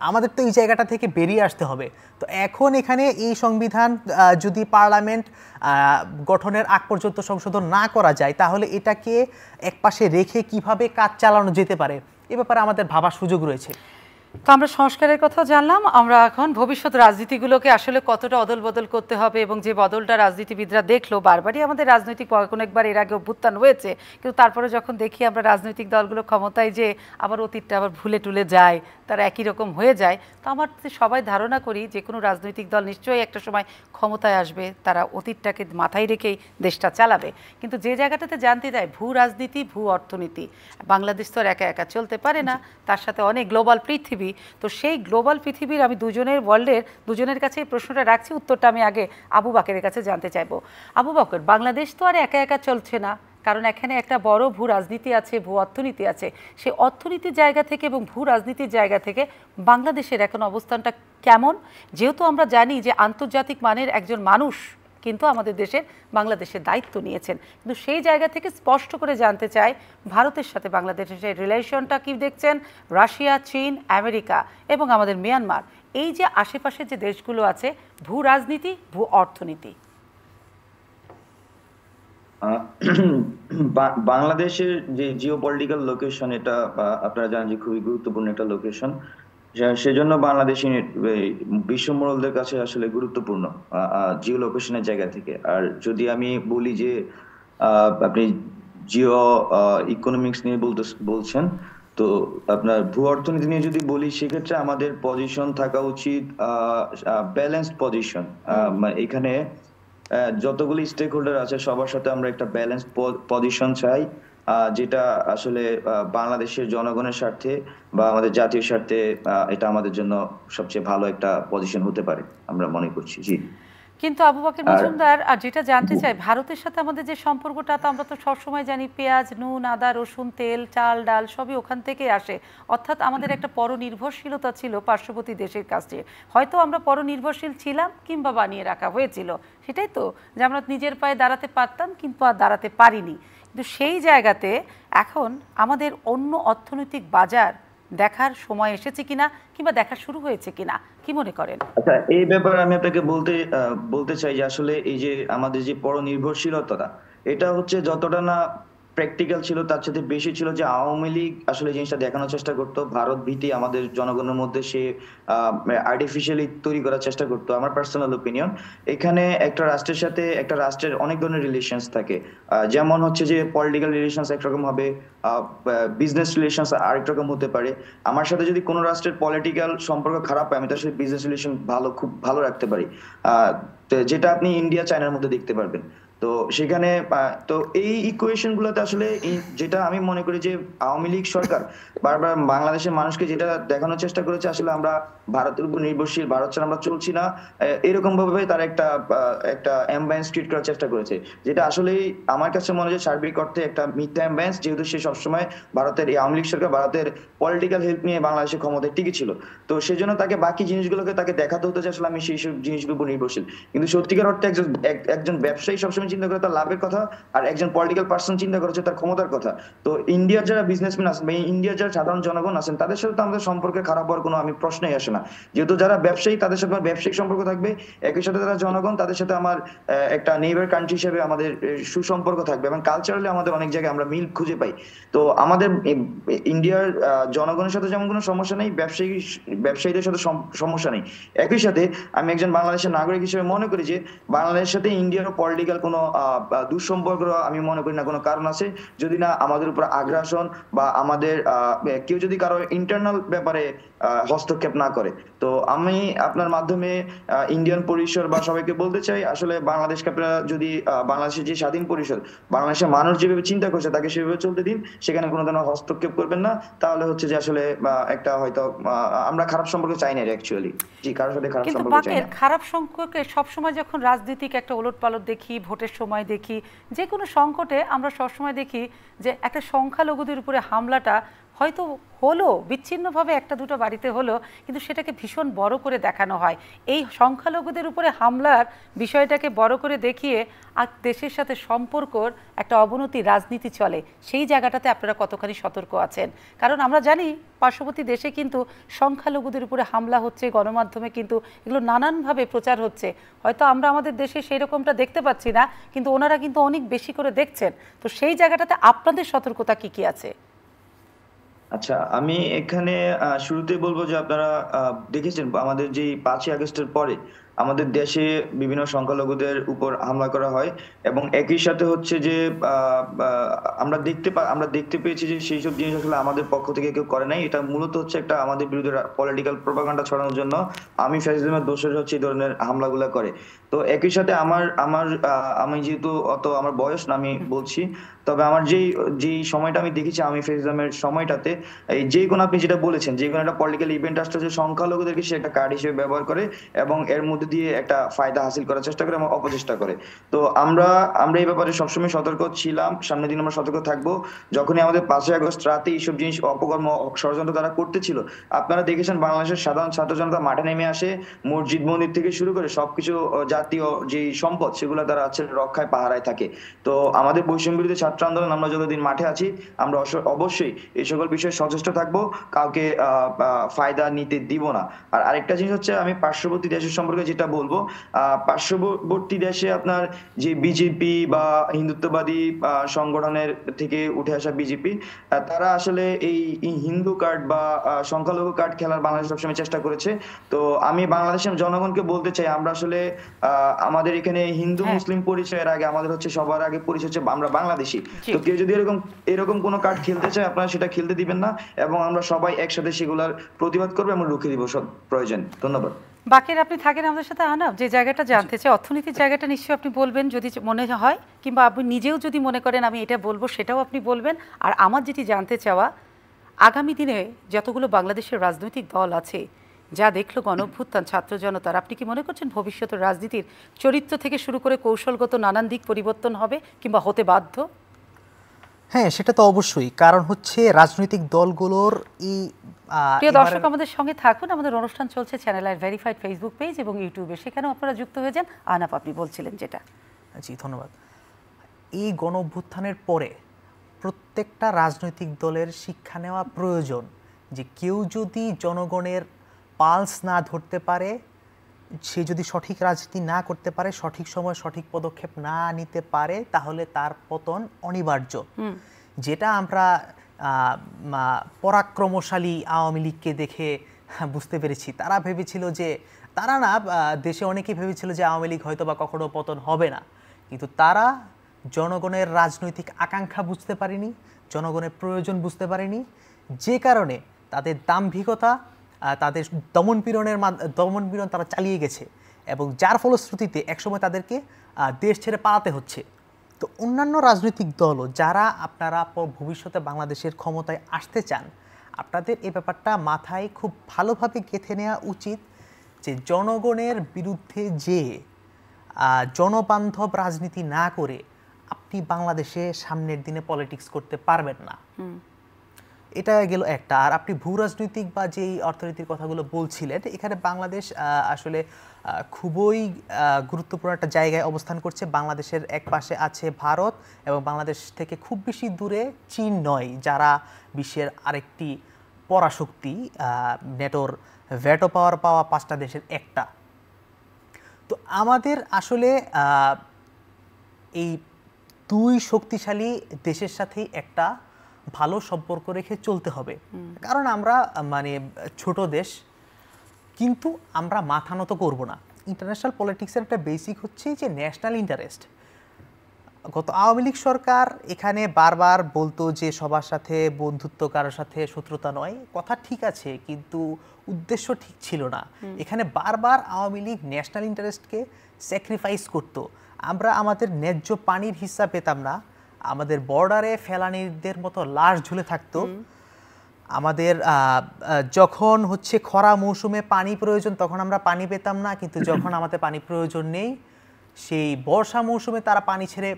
আমাদের তো এই জায়গাটা থেকে বেরিয়ে আসতে হবে। তো এখন এখানে এই সংবিধান যদি পার্লামেন্ট গঠনের আগ পর্যন্ত সংশোধন না করা যায়, তাহলে এটাকে একপাশে রেখে কিভাবে কাজ চালানো যেতে পারে, এ ব্যাপারে আমাদের ভাবার সুযোগ রয়েছে। তো আমরা সংস্কারের কথা জানলাম, আমরা এখন ভবিষ্যৎ রাজনীতিগুলোকে আসলে কতটা অদল বদল করতে হবে, এবং যে বদলটা রাজনীতিবিদরা দেখলো, বারবারই আমাদের রাজনৈতিক অনেকবার এর আগে অভ্যুত্থান হয়েছে, কিন্তু তারপরে যখন দেখি আমরা রাজনৈতিক দলগুলো ক্ষমতায় যে আবার অতীতটা আবার ভুলে টুলে যায়, তারা একই রকম হয়ে যায়। তো আমার সবাই ধারণা করি যে কোনো রাজনৈতিক দল নিশ্চয়ই একটা সময় ক্ষমতায় আসবে, তারা অতীতটাকে মাথায় রেখেই দেশটা চালাবে। কিন্তু যে জায়গাটাতে জানতে দেয় ভূ রাজনীতি, ভূ অর্থনীতি, বাংলাদেশ তো আর একা একা চলতে পারে না, তার সাথে অনেক গ্লোবাল পৃথিবী। তো সেই গ্লোবাল পৃথিবীর আমি দুজনের কাছে এই প্রশ্নটা রাখছি, উত্তরটা আমি আগে আবু বাকেরের কাছে জানতে চাইবো। আবু বাকর, বাংলাদেশ তো আর একা একা চলছে না, কারণ এখানে একটা বড় ভূ রাজনীতি আছে, ভূ অর্থনীতি আছে। সেই অর্থনীতির জায়গা থেকে এবং ভূ রাজনীতির জায়গা থেকে বাংলাদেশের এখন অবস্থানটা কেমন? যেহেতু আমরা জানি যে আন্তর্জাতিক মানের একজন মানুষ কিন্তু আমাদের বাংলাদেশের দায়িত্ব নিয়েছেন, কিন্তু সেই জায়গা থেকে স্পষ্ট করে জানতে চাই ভারতের সাথে বাংলাদেশের রিলেশনটা কি দেখছেন, রাশিয়া, চীন, আমেরিকা এবং আমাদের মিয়ানমার, এই যে আশেপাশে যে দেশগুলো আছে, ভূ রাজনীতি, ভূ অর্থনীতি। বাংলাদেশের যে জিওপলিটিক্যাল লোকেশন, এটা আপনারা জানেন যে খুবই গুরুত্বপূর্ণ একটা লোকেশন। সেজন্য বাংলাদেশি এই বিশ্ব মোড়লদের কাছে আসলে গুরুত্বপূর্ণ জিও লোকেশনের জায়গা থেকে। আর যদি আমি বলি যে আপনি জিও ইকোনমিক্স নিয়ে বলছেন, তো আপনার ভূ অর্থনীতি নিয়ে যদি বলি, সেক্ষেত্রে আমাদের পজিশন থাকা উচিত ব্যালেন্সড পজিশন। এখানে যতগুলি স্টেক হোল্ডার আছে সবার সাথে আমরা একটা ব্যালেন্স পজিশন চাই, যেটা আসলে বাংলাদেশের জনগণের স্বার্থে বা আমাদের জাতীয় স্বার্থে এটা আমাদের জন্য সবচেয়ে ভালো একটা পজিশন হতে পারে আমরা মনে করছি। জি। কিন্তু আবু বকর আর মজুমদার, আর যেটা জানতে চাই, ভারতের সাথে আমাদের যে সম্পর্কটা, তো আমরা তো সবসময় জানি পেঁয়াজ, নুন, আদা, রসুন, তেল, চাল, ডাল সবই ওখান থেকেই আসে। অর্থাৎ আমাদের একটা পরনির্ভরশীলতা ছিল পার্শ্ববর্তী দেশের কাছে। হয়তো আমরা পরনির্ভরশীল ছিলাম কিংবা বানিয়ে রাখা হয়েছিল, সেটাই তো, যে আমরা নিজের পায়ে দাঁড়াতে পারতাম কিন্তু আর দাঁড়াতে পারিনি। কিন্তু সেই জায়গাতে এখন আমাদের অন্য অর্থনৈতিক বাজার দেখার সময় এসেছে কিনা, কিংবা দেখা শুরু হয়েছে কিনা, কি মনে করেন? আচ্ছা, এই ব্যাপারে আমি আপনাকে বলতে চাই যে আসলে এই যে আমাদের যে পরনির্ভরশীলতাটা, এটা হচ্ছে যতটা না প্র্যাকটিক্যাল ছিল তার সাথে বেশি ছিল যে আওয়ামী লীগ আসলে জিনিসটা দেখানোর চেষ্টা করতো, ভারত ভীতি আমাদের জনগণের মধ্যে সে আর্টিফিশিয়ালি তৈরি করার চেষ্টা করতো। আমার পার্সোনাল ওপিনিয়ন, এখানে একটা রাষ্ট্রের সাথে একটা রাষ্ট্রের অনেক ধরনের রিলেশনস থাকে। যেমন হচ্ছে যে পলিটিক্যাল রিলেশনস একরকম হবে, বিজনেস রিলেশনস আরেক রকম হতে পারে। আমার সাথে যদি কোনো রাষ্ট্রের পলিটিক্যাল সম্পর্ক খারাপ হয়, আমি তার সাথে বিজনেস রিলেশন খুব ভালো রাখতে পারি, যেটা আপনি ইন্ডিয়া চায়নার মধ্যে দেখতে পারবেন। তো সেখানে তো এই ইকুয়েশন গুলোতে আসলে যেটা আমি মনে করি যে আওয়ামী লীগ সরকার বারবার বাংলাদেশের মানুষকে যেটা দেখানোর চেষ্টা করেছে আসলে আমরা ভারতের উপর নির্ভরশীল, ভারত ছাড়া আমরা চলছি না, এরকম ভাবে তারা একটা অ্যাম্বায়েন্স ক্রিয়েট করার চেষ্টা করেছে, যেটা আসলেই আমার কাছে মনে হয় সার্বিক অর্থে একটা মিথ্যা অ্যাম্বায়েন্স, যেহেতু সে সবসময় ভারতের এই আওয়ামী লীগ সরকার ভারতের পলিটিক্যাল হেল্প নিয়ে বাংলাদেশের ক্ষমতায় টিকে ছিল। তো সেজন্য তাকে বাকি জিনিসগুলোকে তাকে দেখাতে হতো যে আসলে আমি সেই সব জিনিসগুলোর উপর নির্ভরশীল। কিন্তু সত্যিকার অর্থে একজন ব্যবসায়ী সবসময় চিন্তা করে তার লাভের কথা, আর একজন পলিটিক্যাল পার্সন চিন্তা করেছে তার ক্ষমতার কথা। তো ইন্ডিয়ার যারা বিজনেসম্যান আছেন বা ইন্ডিয়ার যারা সাধারণ জনগণ আছেন, তাদের সাথে তো আমাদের সম্পর্কে খারাপ হওয়ার কোনো আমি প্রশ্নই আসে না, যেহেতু যারা ব্যবসায়ী তাদের সাথে আমার ব্যবসায়িক সম্পর্ক থাকবে, একই সাথে যারা জনগণ তাদের সাথে আমার একটা নেইবার কান্ট্রি হিসেবে আমাদের সুসম্পর্ক থাকবে, এবং কালচারালি আমাদের অনেক জায়গায় আমরা মিল খুঁজে পাই। তো আমাদের ইন্ডিয়ার জনগণের সাথে যেমন কোনো সমস্যা নেই, ব্যবসায়ীদের সাথে সমস্যা নেই। একই সাথে আমি একজন বাংলাদেশের নাগরিক হিসেবে মনে করি যে বাংলাদেশের সাথে ইন্ডিয়ার পলিটিক্যাল কোনো দুঃসম্পর্ক আমি মনে করি না কোনো কারণ আছে, যদি না আমাদের উপর আগ্রাসন বা আমাদের কেউ যদি কারো ইন্টারনাল ব্যাপারে হস্তক্ষেপ না করে। তো আমি আপনার মাধ্যমে ইন্ডিয়ান পরিষদ বা সবাইকে বলতে চাই, আসলে বাংলাদেশকে আপনারা যদি বাংলাদেশের যে স্বাধীন পরিষদ, বাংলাদেশের মানুষ যেভাবে চিন্তা করছে তাকে সেভাবে চলতে দিন, সেখানে কোনো ধরনের হস্তক্ষেপ করবেন না। তাহলে হচ্ছে যে আসলে একটা হয়তো আমরা খারাপ সম্পর্ক চাই না অ্যাকচুয়ালি। জি, কারোর সাথে খারাপ কিন্তু সম্পর্ক চাই বাকের না। খারাপ সংখ্যকে সবসময় যখন রাজনৈতিক একটা ওলটপালট দেখি, ভোটের সময় দেখি, যে কোনো সংকটে আমরা সবসময় দেখি যে একটা সংখ্যালঘুদের উপরে হামলাটা হয়তো হলো বিচ্ছিন্নভাবে, একটা দুটো বাড়িতে হলো, কিন্তু সেটাকে ভীষণ বড় করে দেখানো হয়। এই সংখ্যালঘুদের উপরে হামলার বিষয়টাকে বড় করে দেখিয়ে আর দেশের সাথে সম্পর্কর একটা অবনতি রাজনীতি চলে। সেই জায়গাটাতে আপনারা কতখানি সতর্ক আছেন? কারণ আমরা জানি পার্শ্ববর্তী দেশে কিন্তু সংখ্যালঘুদের উপরে হামলা হচ্ছে, গণমাধ্যমে কিন্তু এগুলো নানানভাবে প্রচার হচ্ছে। হয়তো আমরা আমাদের দেশে সেই রকমটা দেখতে পাচ্ছি না, কিন্তু ওনারা কিন্তু অনেক বেশি করে দেখছেন। তো সেই জায়গাটাতে আপনাদের সতর্কতা কি কি আছে? আচ্ছা, আমি এখানে শুরুতেই বলবো যে আপনারা দেখেছেন আমাদের যে 5ই আগস্টের পরে আমাদের দেশে বিভিন্ন সংখ্যালঘুদের উপর হামলা করা হয়, এবং একই সাথে হচ্ছে যে আমরা দেখতে পেয়েছি যে সেই সব জিনিস আসলে আমাদের পক্ষ থেকে কেউ করে নাই। এটা মূলত হচ্ছে একটা আমাদের বিরুদ্ধে পলিটিক্যাল প্রপাগান্ডা ছড়ানোর জন্য আমি ফ্যাসিজমের দোষর হচ্ছে এই ধরনের হামলাগুলো করে। তো একই সাথে আমি যেহেতু অত আমার বয়স না, আমি বলছি, তবে আমার যেই সময়টা আমি দেখেছি আমি ফেসিজমের সময়টাতে, এই যে কোনো আপনি যেটা বলেছেন, যে কোনো একটা পলিটিক্যাল ইভেন্ট আসলে যে সংখ্যালঘুদেরকে সে একটা কার্ড হিসেবে ব্যবহার করে এবং এর মধ্যে দিয়ে একটা ফায়দা হাসিল করার চেষ্টা করে এবং অপচেষ্টা করে। তো আমরা এই ব্যাপারে সবসময় সতর্ক ছিলাম, সামনের দিন আমরা সতর্ক থাকবো। যখনই আমাদের 5ই আগস্ট রাতে এইসব জিনিস অপকর্ম ষড়যন্ত্র তারা করতেছিল, আপনারা দেখেছেন বাংলাদেশের সাধারণ ছাত্র জনতা মাঠে নেমে আসে, মসজিদ মন্দির থেকে শুরু করে সবকিছু জাতীয় যে সম্পদ সেগুলো তারা আছে রক্ষায় পাহারায় থাকে। তো আমাদের বৈষম্য বিরোধী ছাত্র আন্দোলন, আমরা যতদিন মাঠে আছি আমরা অবশ্যই এই সকল বিষয়ে সচেষ্ট থাকবো, কাউকে ফায়দা নিতে দিব না। আর আরেকটা জিনিস হচ্ছে, আমি পার্শ্ববর্তী দেশের সম্পর্কে যেটা বলবো, পার্শ্ববর্তী দেশে আপনার যে বিজেপি বা হিন্দুত্ববাদী সংগঠনের থেকে উঠে আসা বিজেপি, তারা আসলে এই হিন্দু কার্ড বা সংখ্যালঘু কার্ড খেলার বাংলাদেশ সবসময় চেষ্টা করেছে। তো আমি বাংলাদেশের জনগণকে বলতে চাই, আমরা আসলে আমাদের এখানে হিন্দু মুসলিম পরিচয়ের আগে আমাদের হচ্ছে সবার আগে পরিচয় হচ্ছে আমরা বাংলাদেশি। তো কেউ যদি এরকম কোনো কার্ড খেলতে চায়, আপনারা সেটা খেলতে দিবেন না, এবং আমরা সবাই একসাথে সেগুলার প্রতিবাদ করবো এবং রুখে দিব সব প্রয়োজন। ধন্যবাদ। বাকির আপনি থাকেন আমাদের সাথে। আনাব, যে জায়গাটা জানতে চাই, অর্থনীতির জায়গাটা নিশ্চয়ই আপনি বলবেন যদি মনে হয়, কিংবা আপনি নিজেও যদি মনে করেন আমি এটা বলবো সেটাও আপনি বলবেন। আর আমার যেটি জানতে চাওয়া, আগামী দিনে যতগুলো বাংলাদেশের রাজনৈতিক দল আছে, যা দেখলো গণঅভ্যুত্থান, ছাত্র জনতার, আপনি কি মনে করছেন ভবিষ্যতের রাজনীতির চরিত্র থেকে শুরু করে কৌশলগত নানান দিক পরিবর্তন হবে কিংবা হতে বাধ্য? হ্যাঁ, সেটা তো অবশ্যই। কারণ হচ্ছে রাজনৈতিক দলগুলোর এই প্রিয় দর্শক, আমাদের সঙ্গে থাকুন। আমাদের অনুষ্ঠান চলছে চ্যানেল আইর ভেরিফাইড ফেসবুক পেজ এবং ইউটিউবে, সেখানেও আপনারা যুক্ত হয়ে যান। আনাপ, আপনি বলছিলেন যেটা। জি, ধন্যবাদ। এই গণ অভ্যুত্থানের পরে প্রত্যেকটা রাজনৈতিক দলের শিক্ষা নেওয়া প্রয়োজন যে কেউ যদি জনগণের পালস না ধরতে পারে, সে যদি সঠিক রাজনীতি না করতে পারে, সঠিক সময় সঠিক পদক্ষেপ না নিতে পারে, তাহলে তার পতন অনিবার্য। যেটা আমরা পরাক্রমশালী আওয়ামী লীগকে দেখে বুঝতে পেরেছি। তারা ভেবেছিল যে, তারা না, দেশে অনেকেই ভেবেছিল যে আওয়ামী লীগ হয়তো বা কখনো পতন হবে না, কিন্তু তারা জনগণের রাজনৈতিক আকাঙ্ক্ষা বুঝতে পারেনি, জনগণের প্রয়োজন বুঝতে পারেনি, যে কারণে তাদের দাম্ভিকতা, তাদের দমনপীড়ন তারা চালিয়ে গেছে, এবং যার ফলশ্রুতিতে একসময় তাদেরকে দেশ ছেড়ে পালাতে হচ্ছে। তো অন্যান্য রাজনৈতিক দলও যারা আপনারা ভবিষ্যতে বাংলাদেশের ক্ষমতায় আসতে চান, আপনাদের এই ব্যাপারটা মাথায় খুব ভালোভাবে গেঁথে নেওয়া উচিত যে জনগণের বিরুদ্ধে যে জনবান্ধব রাজনীতি না করে আপনি বাংলাদেশে সামনের দিনে পলিটিক্স করতে পারবেন না। এটা গেল একটা। আর আপনি ভূ রাজনৈতিক বা যেই অর্থনীতির কথাগুলো বলছিলেন, এখানে বাংলাদেশ আসলে খুবই গুরুত্বপূর্ণ একটা জায়গায় অবস্থান করছে। বাংলাদেশের এক পাশে আছে ভারত, এবং বাংলাদেশ থেকে খুব বেশি দূরে চীন নয়, যারা বিশ্বের আরেকটি পরাশক্তি, নেটোর ভেটো পাওয়া 5টা দেশের একটা। তো আমাদের আসলে এই দুই শক্তিশালী দেশের সাথেই একটা ভালো সম্পর্ক রেখে চলতে হবে। কারণ আমরা ছোট দেশ, কিন্তু আমরা মাথা নত করব না। ইন্টারন্যাশনাল পলিটিক্সের একটা বেসিক হচ্ছে যে ন্যাশনাল ইন্টারেস্ট। গত আওয়ামী লীগ সরকার এখানে বারবার বলতো যে সবার সাথে বন্ধুত্ব, কারোর সাথে শত্রুতা নয়। কথা ঠিক আছে, কিন্তু উদ্দেশ্য ঠিক ছিল না। এখানে বারবার আওয়ামী লীগ ন্যাশনাল ইন্টারেস্টকে স্যাক্রিফাইস করত। আমরা আমাদের ন্যায্য পানির হিস্সা পেতাম না, আমাদের বর্ডারে ফেলানিদের মতো লাশ ঝুলে থাকতো। আমাদের যখন হচ্ছে খরা মৌসুমে পানি প্রয়োজন, তখন আমরা পানি পেতাম না, কিন্তু যখন আমাদের পানি প্রয়োজন নেই, সেই বর্ষা মৌসুমে তারা পানি ছেড়ে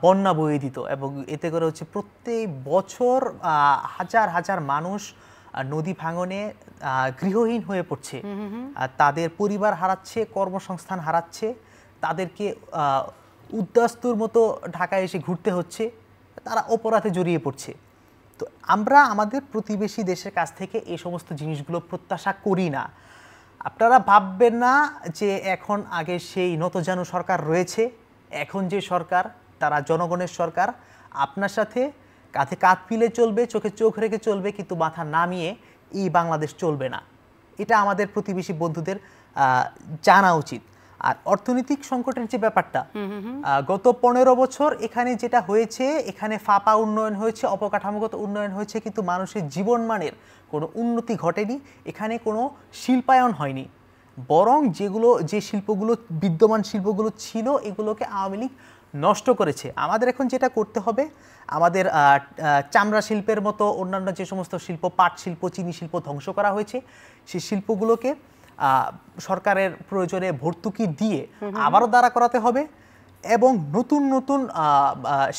বন্যা বয়ে দিত। এবং এতে করে হচ্ছে প্রত্যেক বছর হাজার হাজার মানুষ নদী ভাঙনে গৃহহীন হয়ে পড়ছে, তাদের পরিবার হারাচ্ছে, কর্মসংস্থান হারাচ্ছে, তাদেরকে উদ্বাস্তুর মতো ঢাকায় এসে ঘুরতে হচ্ছে, তারা অপরাধে জড়িয়ে পড়ছে। তো আমরা আমাদের প্রতিবেশী দেশের কাছ থেকে এই সমস্ত জিনিসগুলো প্রত্যাশা করি না। আপনারা ভাববেন না যে এখন আগে সেই নতজানু সরকার রয়েছে, এখন যে সরকার তারা জনগণের সরকার, আপনার সাথে কাঁধে কাঁধ মিলে চলবে, চোখে চোখ রেখে চলবে, কিন্তু মাথা নামিয়ে এই বাংলাদেশ চলবে না। এটা আমাদের প্রতিবেশী বন্ধুদের জানা উচিত। আর অর্থনৈতিক সংকটের যে ব্যাপারটা, গত 15 বছর এখানে যেটা হয়েছে, এখানে ফাঁপা উন্নয়ন হয়েছে, অবকাঠামোগত উন্নয়ন হয়েছে, কিন্তু মানুষের জীবনমানের কোনো উন্নতি ঘটেনি, এখানে কোনো শিল্পায়ন হয়নি। বরং যে শিল্পগুলো, বিদ্যমান শিল্পগুলো ছিল, এগুলোকে আওয়ামী লীগ নষ্ট করেছে। আমাদের এখন যেটা করতে হবে, আমাদের চামড়া শিল্পের মতো অন্যান্য যে সমস্ত শিল্প, পাট শিল্প, চিনি শিল্প ধ্বংস করা হয়েছে, সেই শিল্পগুলোকে সরকারের প্রয়োজনে ভর্তুকি দিয়ে আবারও দাঁড়া করাতে হবে, এবং নতুন নতুন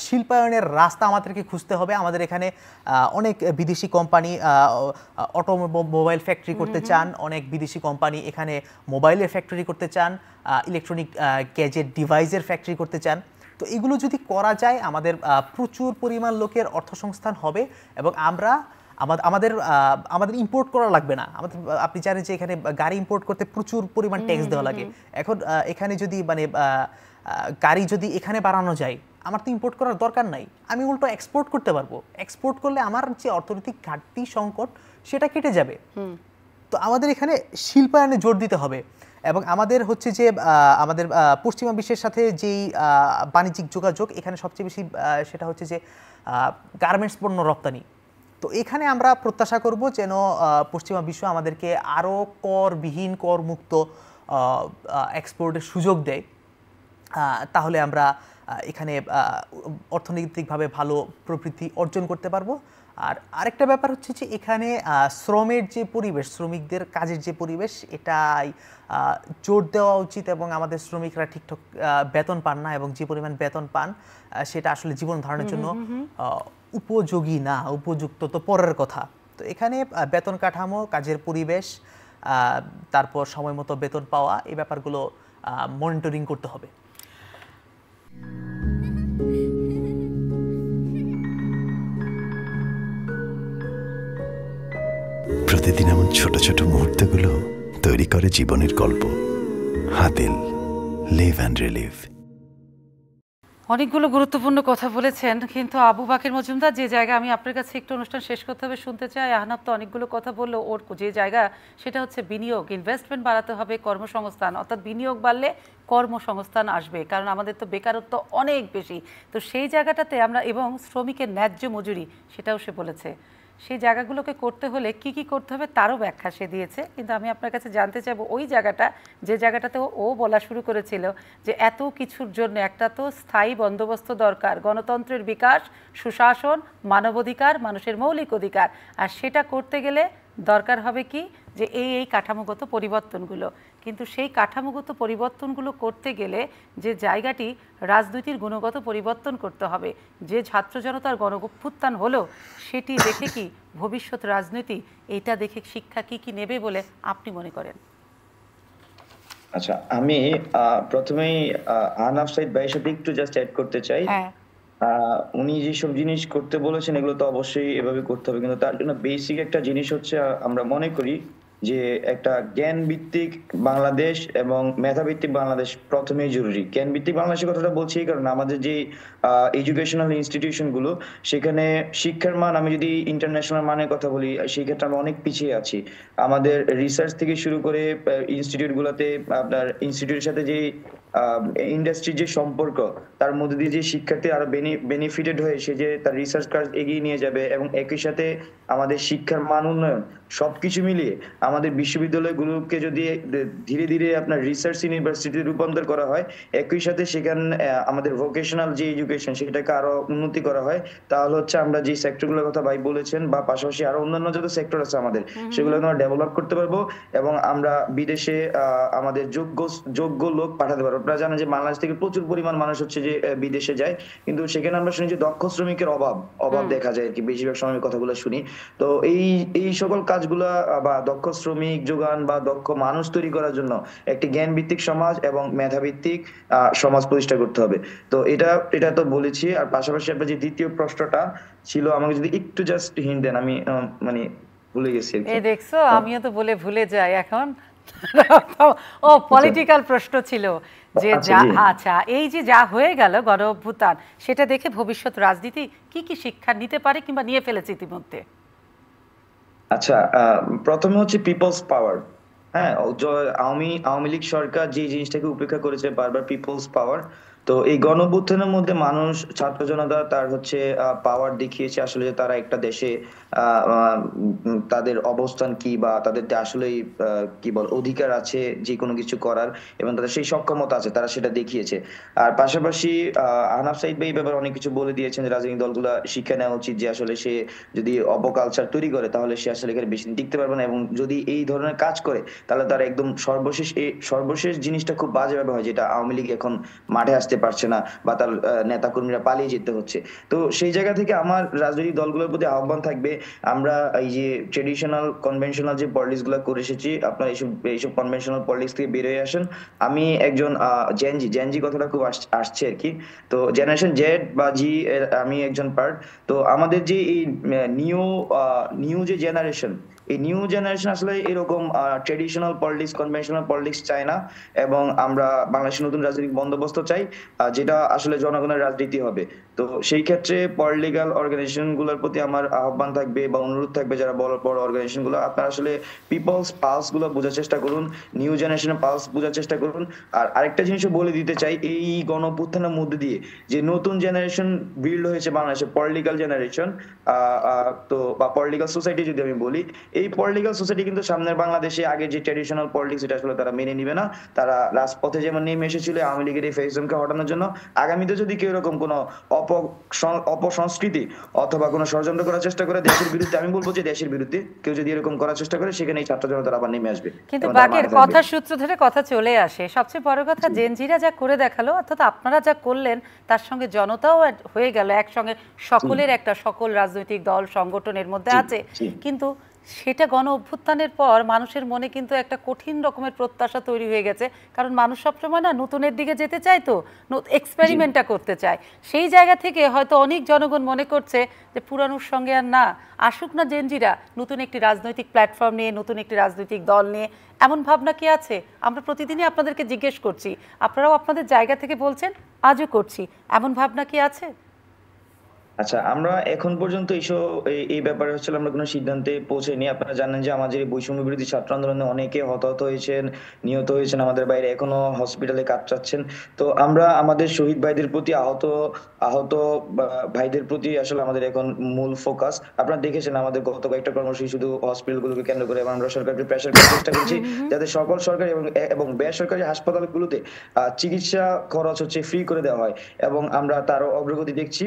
শিল্পায়নের রাস্তা আমাদেরকে খুঁজতে হবে। আমাদের এখানে অনেক বিদেশি কোম্পানি অটোমোবাইল ফ্যাক্টরি করতে চান, অনেক বিদেশি কোম্পানি এখানে মোবাইলের ফ্যাক্টরি করতে চান, ইলেকট্রনিক গ্যাজেট ডিভাইসের ফ্যাক্টরি করতে চান। তো এগুলো যদি করা যায়, আমাদের প্রচুর পরিমাণ লোকের অর্থসংস্থান হবে, এবং আমরা আমাদের আমাদের ইম্পোর্ট করা লাগবে না। আমাদের আপনি জানেন যে এখানে গাড়ি ইম্পোর্ট করতে প্রচুর পরিমাণ ট্যাক্স দেওয়া লাগে। এখন এখানে যদি মানে গাড়ি যদি এখানে বাড়ানো যায়, আমার তো ইম্পোর্ট করার দরকার নাই, আমি উল্টো এক্সপোর্ট করতে পারবো। এক্সপোর্ট করলে আমার যে অর্থনৈতিক ঘাটতি সংকট সেটা কেটে যাবে। তো আমাদের এখানে শিল্পায়নে জোর দিতে হবে এবং আমাদের হচ্ছে যে আমাদের পশ্চিমা বিশ্বের সাথে যেই বাণিজ্যিক যোগাযোগ এখানে সবচেয়ে বেশি সেটা হচ্ছে যে গার্মেন্টস পণ্য রপ্তানি। তো এখানে আমরা প্রত্যাশা করব যেন পশ্চিমা বিশ্ব আমাদেরকে আরও করবিহীন করমুক্ত এক্সপোর্টের সুযোগ দেয়। তাহলে আমরা এখানে অর্থনৈতিকভাবে ভালো প্রবৃদ্ধি অর্জন করতে পারবো। আর আরেকটা ব্যাপার হচ্ছে যে এখানে শ্রমের যে পরিবেশ, শ্রমিকদের কাজের যে পরিবেশ, এটাই জোর দেওয়া উচিত এবং আমাদের শ্রমিকরা ঠিকঠাক বেতন পান না এবং যে পরিমাণ বেতন পান সেটা আসলে জীবন ধারণের জন্য উপযোগী না। উপযুক্ত তো পরের কথা। তো এখানে বেতন কাঠামো, কাজের পরিবেশ, তারপর সময় মতো বেতন পাওয়া, এই ব্যাপারগুলো মনিটরিং করতে হবে। প্রতিদিন এমন ছোট ছোট মুহূর্তগুলো তৈরি করে জীবনের গল্প। Hatil, live and relive. অনেকগুলো গুরুত্বপূর্ণ কথা বলেছেন, কিন্তু আবু বাকের মজুমদার, যে জায়গা আমি আপনার কাছে একটু অনুষ্ঠান শেষ করতে হবে শুনতে চাই। আহনাফ তো অনেকগুলো কথা বললো, ওর যে জায়গা সেটা হচ্ছে বিনিয়োগ, ইনভেস্টমেন্ট বাড়াতে হবে, কর্মসংস্থান, অর্থাৎ বিনিয়োগ বাড়লে কর্মসংস্থান আসবে, কারণ আমাদের তো বেকারত্ব অনেক বেশি। তো সেই জায়গাটাতে আমরা, এবং শ্রমিকের ন্যায্য মজুরি, সেটাও সে বলেছে। সেই জায়গাগুলোকে করতে হলে কি কি করতে হবে তারও ব্যাখ্যা সে দিয়েছে। কিন্তু আমি আপনার কাছে জানতে চাইবো ওই জায়গাটা, যে জায়গাটাতে ও বলা শুরু করেছিল যে এত কিছুর জন্য একটা তো স্থায়ী বন্দোবস্ত দরকার, গণতন্ত্রের বিকাশ, সুশাসন, মানবাধিকার, মানুষের মৌলিক অধিকার, আর সেটা করতে গেলে দরকার হবে কি, যে এই কাঠামোগত পরিবর্তনগুলো। কিন্তু সেই কাঠামোগত পরিবর্তনগুলো করতে গেলে যে জায়গাটি রাজনীতির গুণগত পরিবর্তন করতে হবে, যে ছাত্র জনতার গণঅভ্যুত্থান হলো সেটি দেখে কি ভবিষ্যৎ রাজনীতি, এটা দেখে শিক্ষা কি কি নেবে বলে আপনি মনে করেন? আচ্ছা, আমি প্রথমেই আহনাফ সাইদ ভাইয়ের সাথে একটু জাস্ট অ্যাড করতে চাই। উনি যেসব জিনিস করতে বলেছেন এগুলো তো অবশ্যই এভাবে করতে হবে, কিন্তু তার জন্য বেসিক একটা জিনিস হচ্ছে, আমরা মনে করি যে একটা জ্ঞান ভিত্তিক বাংলাদেশ এবং মেধা ভিত্তিক বাংলাদেশ প্রথমেই জরুরি। জ্ঞান ভিত্তিক বাংলাদেশের কথাটা বলছি কারণ আমাদের যে এডুকেশনাল ইনস্টিটিউশন গুলো, সেখানে শিক্ষার মান, আমি যদি ইন্টারন্যাশনাল মানের কথা বলি, সেই ক্ষেত্রে আমরা অনেক পিছিয়ে আছি। আমাদের রিসার্চ থেকে শুরু করে ইনস্টিটিউট গুলোতে, আপনার ইনস্টিটিউটের সাথে যে ইন্ডাস্ট্রির যে সম্পর্ক, তার মধ্যে দিয়ে যে শিক্ষার্থী আরো বেনিফিটেড হয়ে সে যে তার রিসার্চ কাজ এগিয়ে নিয়ে যাবে, এবং একই সাথে আমাদের শিক্ষার মান উন্নয়ন, সবকিছু মিলিয়ে আমাদের বিশ্ববিদ্যালয়গুলোকে যদি ধীরে ধীরে আপনার রিসার্চ ইউনিভার্সিটি রূপান্তর করা হয়, একই সাথে সেখানে আমাদের ভোকেশনাল যে এডুকেশন সেটাকে আরো উন্নতি করা হয়, তাহলে হচ্ছে আমরা যে সেক্টরগুলোর কথা ভাই বলেছেন, বা পাশাপাশি আরো অন্যান্য যত সেক্টর আছে আমাদের, সেগুলো আমরা ডেভেলপ করতে পারবো এবং আমরা বিদেশে আমাদের যোগ্য লোক পাঠাতে পারবো। আপনারা জানেন যে বাংলাদেশ থেকে প্রচুর পরিমাণ মানুষ হচ্ছে যে বিদেশে যায়, কিন্তু সেখানে আমরা শুনি যে দক্ষ শ্রমিকের অভাব দেখা যায় আর কি, বেশিরভাগ সময় কথাগুলো শুনি। তো এই সকল কাজগুলা বা দক্ষ শ্রমিক যোগান বা দক্ষ মানুষ তৈরি করার জন্য একটি জ্ঞান ভিত্তিক সমাজ এবং মেধা ভিত্তিক সমাজ প্রতিষ্ঠা করতে হবে। তো এটা তো বলেছি। আর পাশাপাশি আপনার যে দ্বিতীয় প্রশ্নটা ছিল, আমাকে যদি একটু জাস্ট হিন্ট দেন, আমি মানে ভুলে গেছি। এই দেখছো, আমিও তো বলে ভুলে যাই এখন। ও পলিটিক্যাল প্রশ্ন ছিল যে আচ্ছা, এই যে যা হয়ে গেল গণ অভ্যুত্থান, সেটা দেখে ভবিষ্যৎ রাজনীতি কি কি শিক্ষা নিতে পারে কিংবা নিয়ে ফেলেছে ইতিমধ্যে? আচ্ছা, প্রথমে হচ্ছে পিপলস পাওয়ার। হ্যাঁ, আওয়ামী লীগ সরকার যে জিনিসটাকে উপেক্ষা করেছে বারবার, পিপলস পাওয়ার। তো এই গণঅভ্যুত্থানের মধ্যে মানুষ, ছাত্র জনতা তার হচ্ছে পাওয়ার দেখিয়েছে আসলে, যে তারা একটা দেশে তাদের অবস্থান কি, বা তাদের আসলেই কি বল অধিকার আছে যে কোনো কিছু করার, এবং তাদের সেই সক্ষমতা আছে, তারা সেটা দেখিয়েছে। আর পাশাপাশি আহনাফ সাইদ ভাই ব্যাপারে অনেক কিছু বলে দিয়েছেন, যে রাজনৈতিক দলগুলো শিক্ষা নেওয়া উচিত যে আসলে সে যদি অপকালচার তৈরি করে তাহলে সে আসলে এখানে বেশি দিন টিকতে পারবে না, এবং যদি এই ধরনের কাজ করে তাহলে তার একদম সর্বশেষ জিনিসটা খুব বাজেভাবে হয়, যেটা আওয়ামী লীগ এখন মাঠে আসতে যেতে পারছে না বা তার নেতাকর্মীরা পালিয়ে যেতে হচ্ছে। তো সেই জায়গা থেকে আমার রাজনৈতিক দলগুলোর প্রতি আহ্বান থাকবে, আমরা এই যে ট্রেডিশনাল কনভেনশনাল যে পলিটিক্স গুলো করে এসেছি, আপনারা এইসব কনভেনশনাল পলিটিক্স থেকে বেরিয়ে আসেন। আমি একজন জেনজি কথাটা খুব আসছে আর কি, তো জেনারেশন জেড বা জি এর আমি একজন পার্ট। তো আমাদের যে এই নিউ যে জেনারেশন, এই নিউ জেনারেশন আসলে এরকম ট্রেডিশনাল পলিটিক্স কনভেনশনাল পলিটিক্স চায় না, এবং আমরা বাংলাদেশের নতুন রাজনৈতিক বন্দোবস্ত চাই যেটা আসলে জনগণের রাজনীতি হবে। তো সেই ক্ষেত্রে পলিটিক্যাল অর্গানাইজেশন গুলোর প্রতি আমার আহ্বান থাকবে বা অনুরোধ থাকবে, যারা বড় বড় অর্গানাইজেশন গুলো, আপনারা আসলে পিপলস পালস গুলো বোঝার চেষ্টা করুন, নিউ জেনারেশনের পালস বোঝার চেষ্টা করুন। আর আরেকটা জিনিসও বলে দিতে চাই, এই গণঅভ্যুত্থানের মধ্যে দিয়ে যে নতুন জেনারেশন বিল্ড হয়েছে বাংলাদেশে, পলিটিক্যাল জেনারেশন, তো বা পলিটিক্যাল সোসাইটি যদি আমি বলি, এই পলিটিক্যাল সোসাইটি কিন্তু সামনের বাংলাদেশে আগের যে ট্রেডিশনাল পলিটিক্স এটা আসলে তারা মেনে নিবে না। তারা রাজপথে যেমন নেমে এসেছিল আওয়ামী লীগের এই ফেসিজমকে হটানোর জন্য, আগামীতে যদি কেউ এরকম কোনো অপসংস্কৃতি অথবা কোনো ষড়যন্ত্র করার চেষ্টা করে দেশের বিরুদ্ধে, আমি বলবো যে দেশের বিরুদ্ধে কেউ যদি এরকম করার চেষ্টা করে, সেখানে এই ছাত্র জনতা আবার নেমে আসবে। কিন্তু বাকের কথা সূত্র ধরে কথা চলে আসে, সবচেয়ে বড় কথা জেনজিরা যা করে দেখালো, অর্থাৎ আপনারা যা করলেন তার সঙ্গে জনতাও হয়ে গেল একসঙ্গে, সকলের একটা, সকল রাজনৈতিক দল সংগঠনের মধ্যে আছে, কিন্তু সেটা গণ অভ্যুত্থানের পর মানুষের মনে কিন্তু একটা কঠিন রকমের প্রত্যাশা তৈরি হয়ে গেছে, কারণ মানুষ সবসময় না নতুনের দিকে যেতে চায়, তো এক্সপেরিমেন্টটা করতে চায়। সেই জায়গা থেকে হয়তো অনেক জনগণ মনে করছে যে পুরানোর সঙ্গে আর না, আসুক না জেনজিরা নতুন একটি রাজনৈতিক প্ল্যাটফর্ম নিয়ে, নতুন একটি রাজনৈতিক দল নিয়ে, এমন ভাবনা কি আছে? আমরা প্রতিদিনই আপনাদেরকে জিজ্ঞেস করছি, আপনারাও আপনাদের জায়গা থেকে বলছেন, আজও করছি, এমন ভাবনা কি আছে? আচ্ছা, আমরা এখন পর্যন্ত এই ব্যাপারে হচ্ছে আমরা কোনো সিদ্ধান্তে পৌঁছাইনি। আপনারা জানেন যে আমাদের এই বৈষম্য বিরোধী ছাত্র আন্দোলনে অনেকে হতাহত হয়েছেন, নিহত হয়েছেন, আমাদের বাইরে এখনো হসপিটালে কাটাচ্ছেন। তো আমরা আমাদের শহীদ ভাইদের প্রতি, আহত ভাইদের প্রতি আসলে আমাদের এখন মূল ফোকাস। আপনারা দেখেছেন আমাদের গত কয়েকটা কর্মসূচি শুধু হসপিটালগুলোকে কেন্দ্র করে, এবং আমরা সরকারকে প্রেসার করার চেষ্টা করছি যাতে সকল সরকারি এবং বেসরকারি হাসপাতালগুলোতে চিকিৎসা খরচ হচ্ছে ফ্রি করে দেওয়া হয়, এবং আমরা তারও অগ্রগতি দেখছি।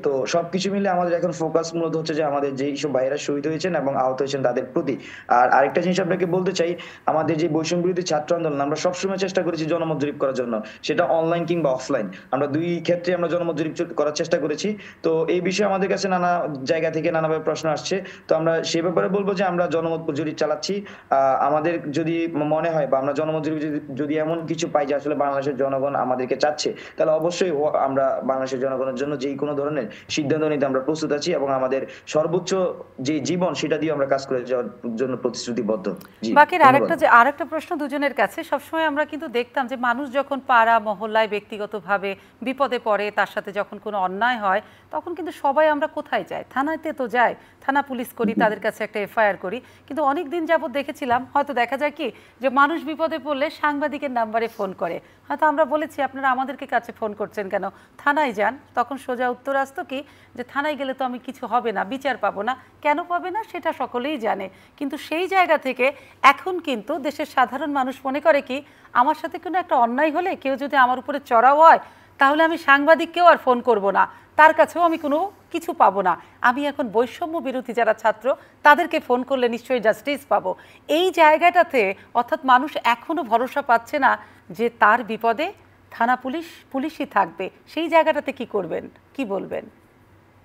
তো সবকিছু মিলে আমাদের এখন ফোকাস মূলত হচ্ছে যে আমাদের যে সব ভাইরা শহীদ হয়েছেন এবং আহত হয়েছেন তাদের প্রতি। আর আরেকটা জিনিস আপনাকে বলতে চাই, আমাদের যে বৈষম্য বিরোধী ছাত্র আন্দোলন, আমরা সবসময় চেষ্টা করেছি জনমত জরিপ করার জন্য, সেটা অনলাইন কিংবা অফলাইন, আমরা দুই ক্ষেত্রে আমরা জনমত জরিপ করার চেষ্টা করেছি। তো এই বিষয়ে আমাদের কাছে নানা জায়গা থেকে নানাভাবে প্রশ্ন আসছে, তো আমরা সে ব্যাপারে বলবো যে আমরা জনমত জরিপ চালাচ্ছি। আমাদের যদি মনে হয় বা আমরা জনমত জরিপ যদি এমন কিছু পাই যে আসলে বাংলাদেশের জনগণ আমাদেরকে চাচ্ছে, তাহলে অবশ্যই আমরা বাংলাদেশের জনগণের জন্য যেই কোনো ধরনের সিদ্ধান্ত নিতে আমরা প্রস্তুত আছি, এবং আমাদের সর্বোচ্চ যে জীবন সেটা দিয়ে আমরা কাজ করে যাওয়ার জন্য প্রতিশ্রুতিবদ্ধ। বাকির আরেকটা প্রশ্ন দুজনের কাছে, সবসময় আমরা কিন্তু দেখতাম যে মানুষ যখন পাড়া মহল্লায় ব্যক্তিগতভাবে বিপদে পড়ে, তার সাথে যখন কোনো অন্যায় হয়, তখন কিন্তু সবাই আমরা কোথায় যাই? থানাতে তো যাই, থানা পুলিশ করি, তাদের কাছে একটা এফআইআর করি, কিন্তু অনেক দিন যাবত দেখেছিলাম, হয়তো দেখা যায় কি যে মানুষ বিপদে পড়লে সাংবাদিকের নাম্বারে ফোন করে, হয়তো আমরা বলেছি আপনারা আমাদেরকে কাছে ফোন করছেন কেন, থানায় যান, তখন সোজা উত্তর আসতো কি যে থানায় গেলে তো আমি কিছু হবে না, বিচার পাবো না। কেন পাবে না সেটা সকলেই জানে, কিন্তু সেই জায়গা থেকে এখন কিন্তু দেশের সাধারণ মানুষ মনে করে কি, আমার সাথে কোনো একটা অন্যায় হলে কেউ যদি আমার উপরে চড়াও হয়, তাহলে আমি সাংবাদিককেও আর ফোন করব না, তার কাছেও আমি কোনো কিছু পাবো না, আমি এখন বৈষম্য বিরোধী যারা ছাত্র তাদেরকে ফোন করলে নিশ্চয়ই জাস্টিস পাবো। এই জায়গাটাতে অর্থাৎ মানুষ এখনো ভরসা পাচ্ছে না যে তার বিপদে থানা পুলিশই থাকবে, সেই জায়গাটাতে কি করবেন, কি বলবেন?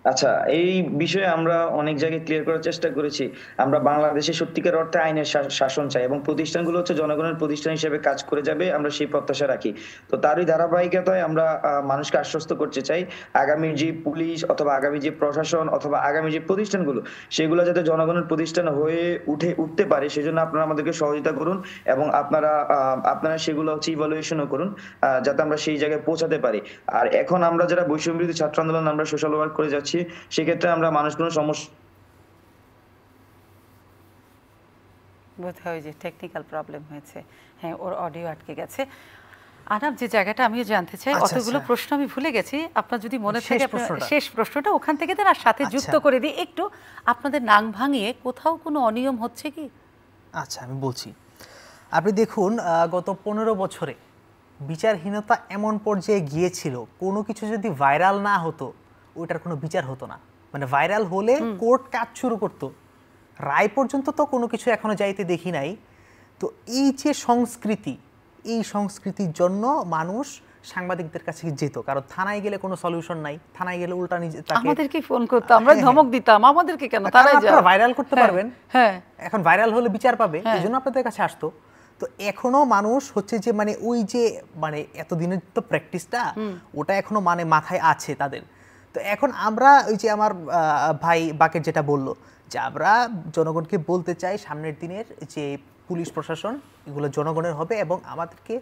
আচ্ছা, এই বিষয়ে আমরা অনেক জায়গায় ক্লিয়ার করার চেষ্টা করেছি। আমরা বাংলাদেশে সত্যিকার অর্থে আইনের শাসন চাই, এবং প্রতিষ্ঠানগুলো হচ্ছে জনগণের প্রতিষ্ঠান হিসেবে কাজ করে যাবে, আমরা সেই প্রত্যাশা রাখি। তো তারই ধারাবাহিকতায় আমরা মানুষকে আশ্বস্ত করতে চাই, আগামী যে পুলিশ অথবা আগামী যে প্রশাসন অথবা আগামী যে প্রতিষ্ঠানগুলো, সেগুলো যাতে জনগণের প্রতিষ্ঠান হয়ে উঠতে পারে, সেজন্য আপনারা আমাদেরকে সহযোগিতা করুন, এবং আপনারা সেগুলো হচ্ছে ইভালুয়েশনও করুন, যাতে আমরা সেই জায়গায় পৌঁছাতে পারি। আর এখন আমরা যারা বৈষম্য বিরোধী ছাত্র আন্দোলন আমরা সোশ্যাল ওয়ার্ক করে যাচ্ছি, সেক্ষেত্রে আমরা মানুষ কোনো সমস্যা, বোধহয় যে টেকনিক্যাল প্রবলেম হয়েছে, হ্যাঁ ওর অডিও আটকে গেছে। আনাব, যে জায়গাটা আমিও জানতে চাই, অতগুলো প্রশ্ন আমি ভুলে গেছি, আপনার যদি মনে থাকে শেষ প্রশ্নটা ওখান থেকে দেন, আর সাথে যুক্ত করে দিই একটু, আপনাদের নাং ভাঙিয়ে কোথাও কোনো অনিয়ম হচ্ছে কি? আচ্ছা, আমি বলছি, আপনি দেখুন গত 15 বছরে বিচারহীনতা এমন পর্যায়ে গিয়েছিল, কোনো কিছু যদি ভাইরাল না হতো ওইটার কোনো বিচার হতো না, মানে ভাইরাল হলে কোর্ট কাজ শুরু করতো, রায় পর্যন্ত তো কোনো কিছু এখনো যাইতে দেখি নাই। তো এই যে সংস্কৃতি, এই সংস্কৃতির জন্য মানুষ সাংবাদিকদের কাছে যেত, কারণ থানায় গেলে কোনো সলিউশন নাই, থানায় গেলে উল্টা নিজে তাকে আমাদেরকে ফোন করতো, আমরা ধমক দিতাম, আমাদেরকে কেন, তারাই যাও, আপনারা ভাইরাল করতে পারবেন। হ্যাঁ, এখন ভাইরাল হলে বিচার পাবে, এজন্য আপনাদের কাছে আসতো। তো এখনো মানুষ হচ্ছে যে মানে ওই যে মানে এতদিনের তো প্র্যাকটিসটা ওটা এখনো মানে মাথায় আছে তাদের। তো এখন আমরা ওই যে আমার ভাই বাকের যেটা বললো, যে আমরা জনগণকে বলতে চাই সামনের দিনের যে পুলিশ প্রশাসন এগুলো জনগণের হবে, এবং আমাদেরকে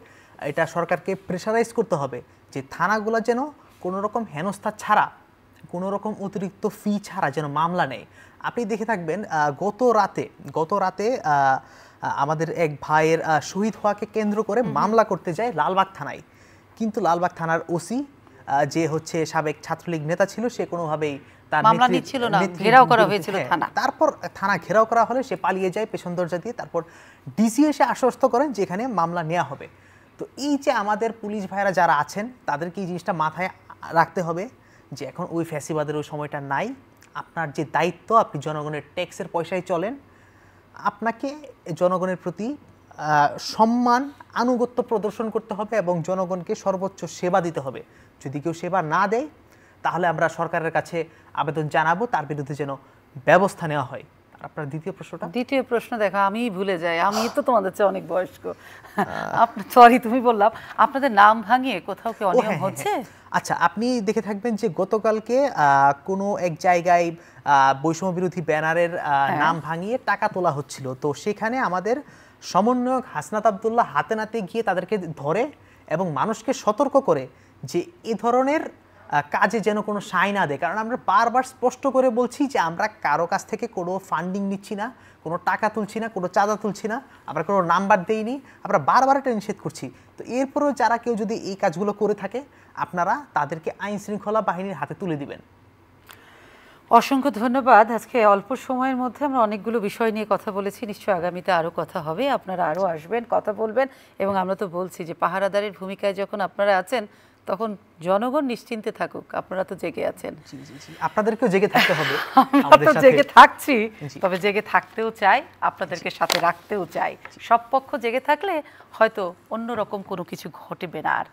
এটা সরকারকে প্রেশারাইজ করতে হবে যে থানাগুলো যেন কোনো রকম হেনস্থা ছাড়া, কোনো রকম অতিরিক্ত ফি ছাড়া যেন মামলা নেয়। আপনি দেখে থাকবেন গত রাতে আমাদের এক ভাইয়ের শহীদ হওয়াকে কেন্দ্র করে মামলা করতে যায় লালবাগ থানায়, কিন্তু লালবাগ থানার ওসি যে হচ্ছে সাবেক ছাত্রলীগ নেতা ছিল, সে কোনোভাবেই তার মামলা নিচ্ছিল না, ঘেরাও করা হয়েছিল থানা। তারপর থানা ঘেরাও করা হলে সে পালিয়ে যায় পেছন দরজা দিয়ে। তারপর ডিসি এসে আশ্বস্ত করেন যে এখানে মামলা নেওয়া হবে। তো এই যে আমাদের পুলিশ ভাইরা যারা আছেন তাদেরকে এই জিনিসটা মাথায় রাখতে হবে যে এখন ওই ফ্যাসিবাদের ওই সময়টা নাই। আপনার যে দায়িত্ব, আপনি জনগণের ট্যাক্সের পয়সায় চলেন, আপনাকে জনগণের প্রতি সম্মান আনুগত্য প্রদর্শন করতে হবে এবং জনগণকে সর্বোচ্চ সেবা দিতে হবে। যদি কেউ সেবা না দেয় তাহলে আমরা সরকারের কাছে আবেদন জানাবো তার বিরুদ্ধে যেন ব্যবস্থা নেওয়া হয়। আপনার দ্বিতীয় প্রশ্নটা? দ্বিতীয় প্রশ্ন দেখো, আমি ভুলে যাই, আমি তো তোমাদের চেয়ে অনেক বয়স্ক। সরি, তুমি বললাম আপনাদের নাম ভাঙিয়ে কোথাও কি অনিয়ম হচ্ছে? আচ্ছা, আপনি দেখে থাকবেন যে গতকালকে কোনো এক জায়গায় বৈষম্য বিরোধী ব্যানারের নাম ভাঙিয়ে টাকা তোলা হচ্ছিল। তো সেখানে আমাদের সমন্বয়ক হাসনাত আব্দুল্লাহ হাতে নাতে গিয়ে তাদেরকে ধরে এবং মানুষকে সতর্ক করে যে এ ধরনের কাজে যেন কোনো সায় না দেয়। কারণ আমরা বারবার স্পষ্ট করে বলছি যে আমরা কারো কাছ থেকে কোনো ফান্ডিং নিচ্ছি না, কোনো টাকা তুলছি না, কোনো চাঁদা তুলছি না, আমরা কোনো নাম্বার দেইনি, আমরা বারবার এটা নিষেধ করছি। তো এরপরেও যারা কেউ যদি এই কাজগুলো করে থাকে আপনারা তাদেরকে আইন শৃঙ্খলা বাহিনীর হাতে তুলে দিবেন। অসংখ্য ধন্যবাদ। আজকে অল্প সময়ের মধ্যে আমরা অনেকগুলো বিষয় নিয়ে কথা বলেছি, নিশ্চয়ই আগামীতে আরও কথা হবে, আপনারা আরও আসবেন, কথা বলবেন। এবং আমরা তো বলছি যে পাহারাদারের ভূমিকায় যখন আপনারা আছেন তখন জনগণ নিশ্চিন্তে থাকুক, আপনারা তো জেগে আছেন। আপনাদেরকেও জেগে থাকতে হবে। আমরা তো জেগে থাকছি, তবে জেগে থাকতেও চাই, আপনাদেরকে সাথে রাখতেও চাই। সব পক্ষ জেগে থাকলে হয়তো অন্যরকম কোনো কিছু ঘটবে না। আর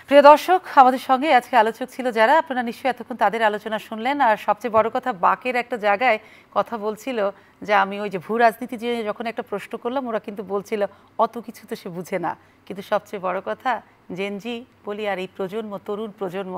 প্রিয় দর্শক, আমাদের সঙ্গে আজকে আলোচক ছিল যারা, আপনারা নিশ্চয়ই এতক্ষণ তাদের আলোচনা শুনলেন। আর সবচেয়ে বড় কথা, বাকের একটা জায়গায় কথা বলছিল যে আমি ওই যে ভূ রাজনীতি যে যখন একটা প্রশ্ন করলাম, ওরা কিন্তু বলছিল অত কিছু তো সে বুঝে না। কিন্তু সবচেয়ে বড় কথা, জেনজি বলি আর এই প্রজন্ম, তরুণ প্রজন্ম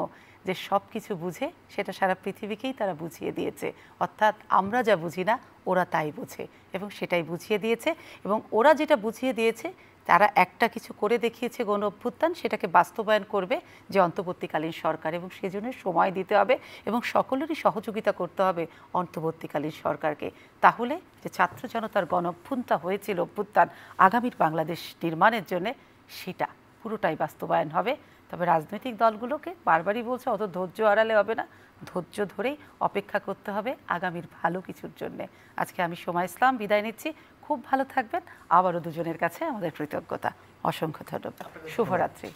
যে সব কিছু বুঝে, সেটা সারা পৃথিবীকেই তারা বুঝিয়ে দিয়েছে। অর্থাৎ আমরা যা বুঝি না ওরা তাই বোঝে, এবং সেটাই বুঝিয়ে দিয়েছে। এবং ওরা যেটা বুঝিয়ে দিয়েছে, তারা একটা কিছু করে দেখিয়েছে গণ অভ্যুত্থান, সেটাকে বাস্তবায়ন করবে যে অন্তর্বর্তীকালীন সরকার, এবং সেজন্য সময় দিতে হবে এবং সকলেরই সহযোগিতা করতে হবে অন্তর্বর্তীকালীন সরকারকে। তাহলে যে ছাত্র জনতার গণ অভ্যুত্থান আগামীর বাংলাদেশ নির্মাণের জন্য, সেটা পুরোটাই বাস্তবায়ন হবে। তবে রাজনৈতিক দলগুলোকে বারবারই বলছে অত ধৈর্য হারালে হবে না, ধৈর্য ধরেই অপেক্ষা করতে হবে আগামীর ভালো কিছুর জন্যে। আজকে আমি সোমা ইসলাম বিদায় নিচ্ছি, খুব ভালো থাকবেন। আবারও দুজনের কাছে আমাদের কৃতজ্ঞতা, অসংখ্য ধন্যবাদ, শুভরাত্রি।